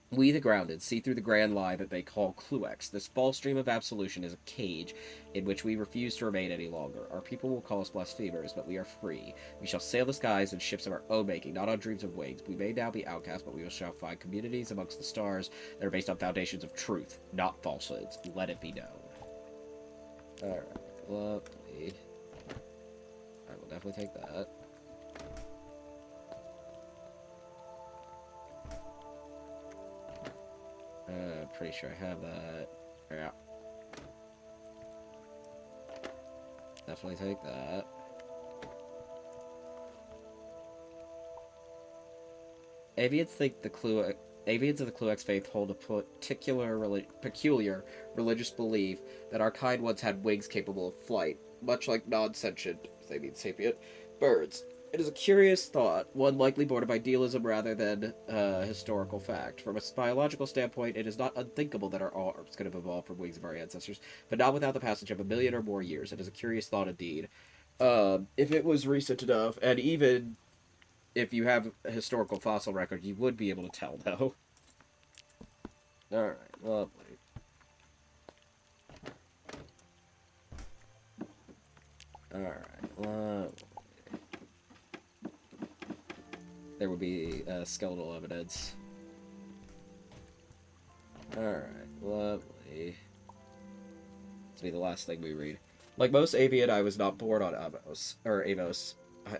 We, the grounded, see through the grand lie that they call Cluex. This false stream of absolution is a cage in which we refuse to remain any longer. Our people will call us blasphemers, but we are free. We shall sail the skies in ships of our own making, not on dreams of wings. We may now be outcasts, but we shall find communities amongst the stars that are based on foundations of truth, not falsehoods. Let it be known. Alright, lovely. I will definitely take that. Pretty sure I have that. Yeah. Definitely take that. Avians think the Avians of the Cluex faith hold a peculiar religious belief that our kind once had wings capable of flight, much like non-sentient, they mean sapient, birds. It is a curious thought, one likely born of idealism rather than historical fact. From a biological standpoint, it is not unthinkable that our arms could have evolved from wings of our ancestors, but not without the passage of 1,000,000 or more years. It is a curious thought indeed. If it was recent enough, and even if you have a historical fossil record, you would be able to tell, though. Alright, lovely. Alright, lovely. There would be skeletal evidence. Alright, lovely. This will be the last thing we read. Like most avian, I was not born on Avos.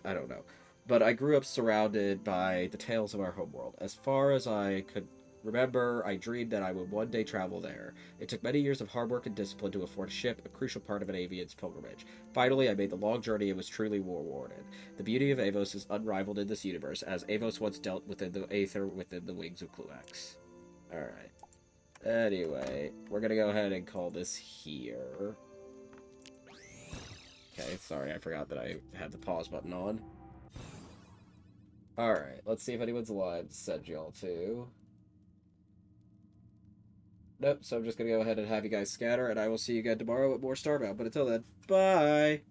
I don't know. But I grew up surrounded by the tales of our homeworld. As far as I could remember, I dreamed that I would one day travel there. It took many years of hard work and discipline to afford a ship, a crucial part of an avian's pilgrimage. Finally, I made the long journey and was truly rewarded. The beauty of Avos is unrivaled in this universe, as Avos once dealt within the aether within the wings of Cluex. Alright. Anyway, we're gonna go ahead and call this here. Okay, sorry, I forgot that I had the pause button on. Alright, let's see if anyone's alive to send y'all to. Nope, so I'm just gonna go ahead and have you guys scatter, and I will see you again tomorrow with more Starbound. But until then, bye!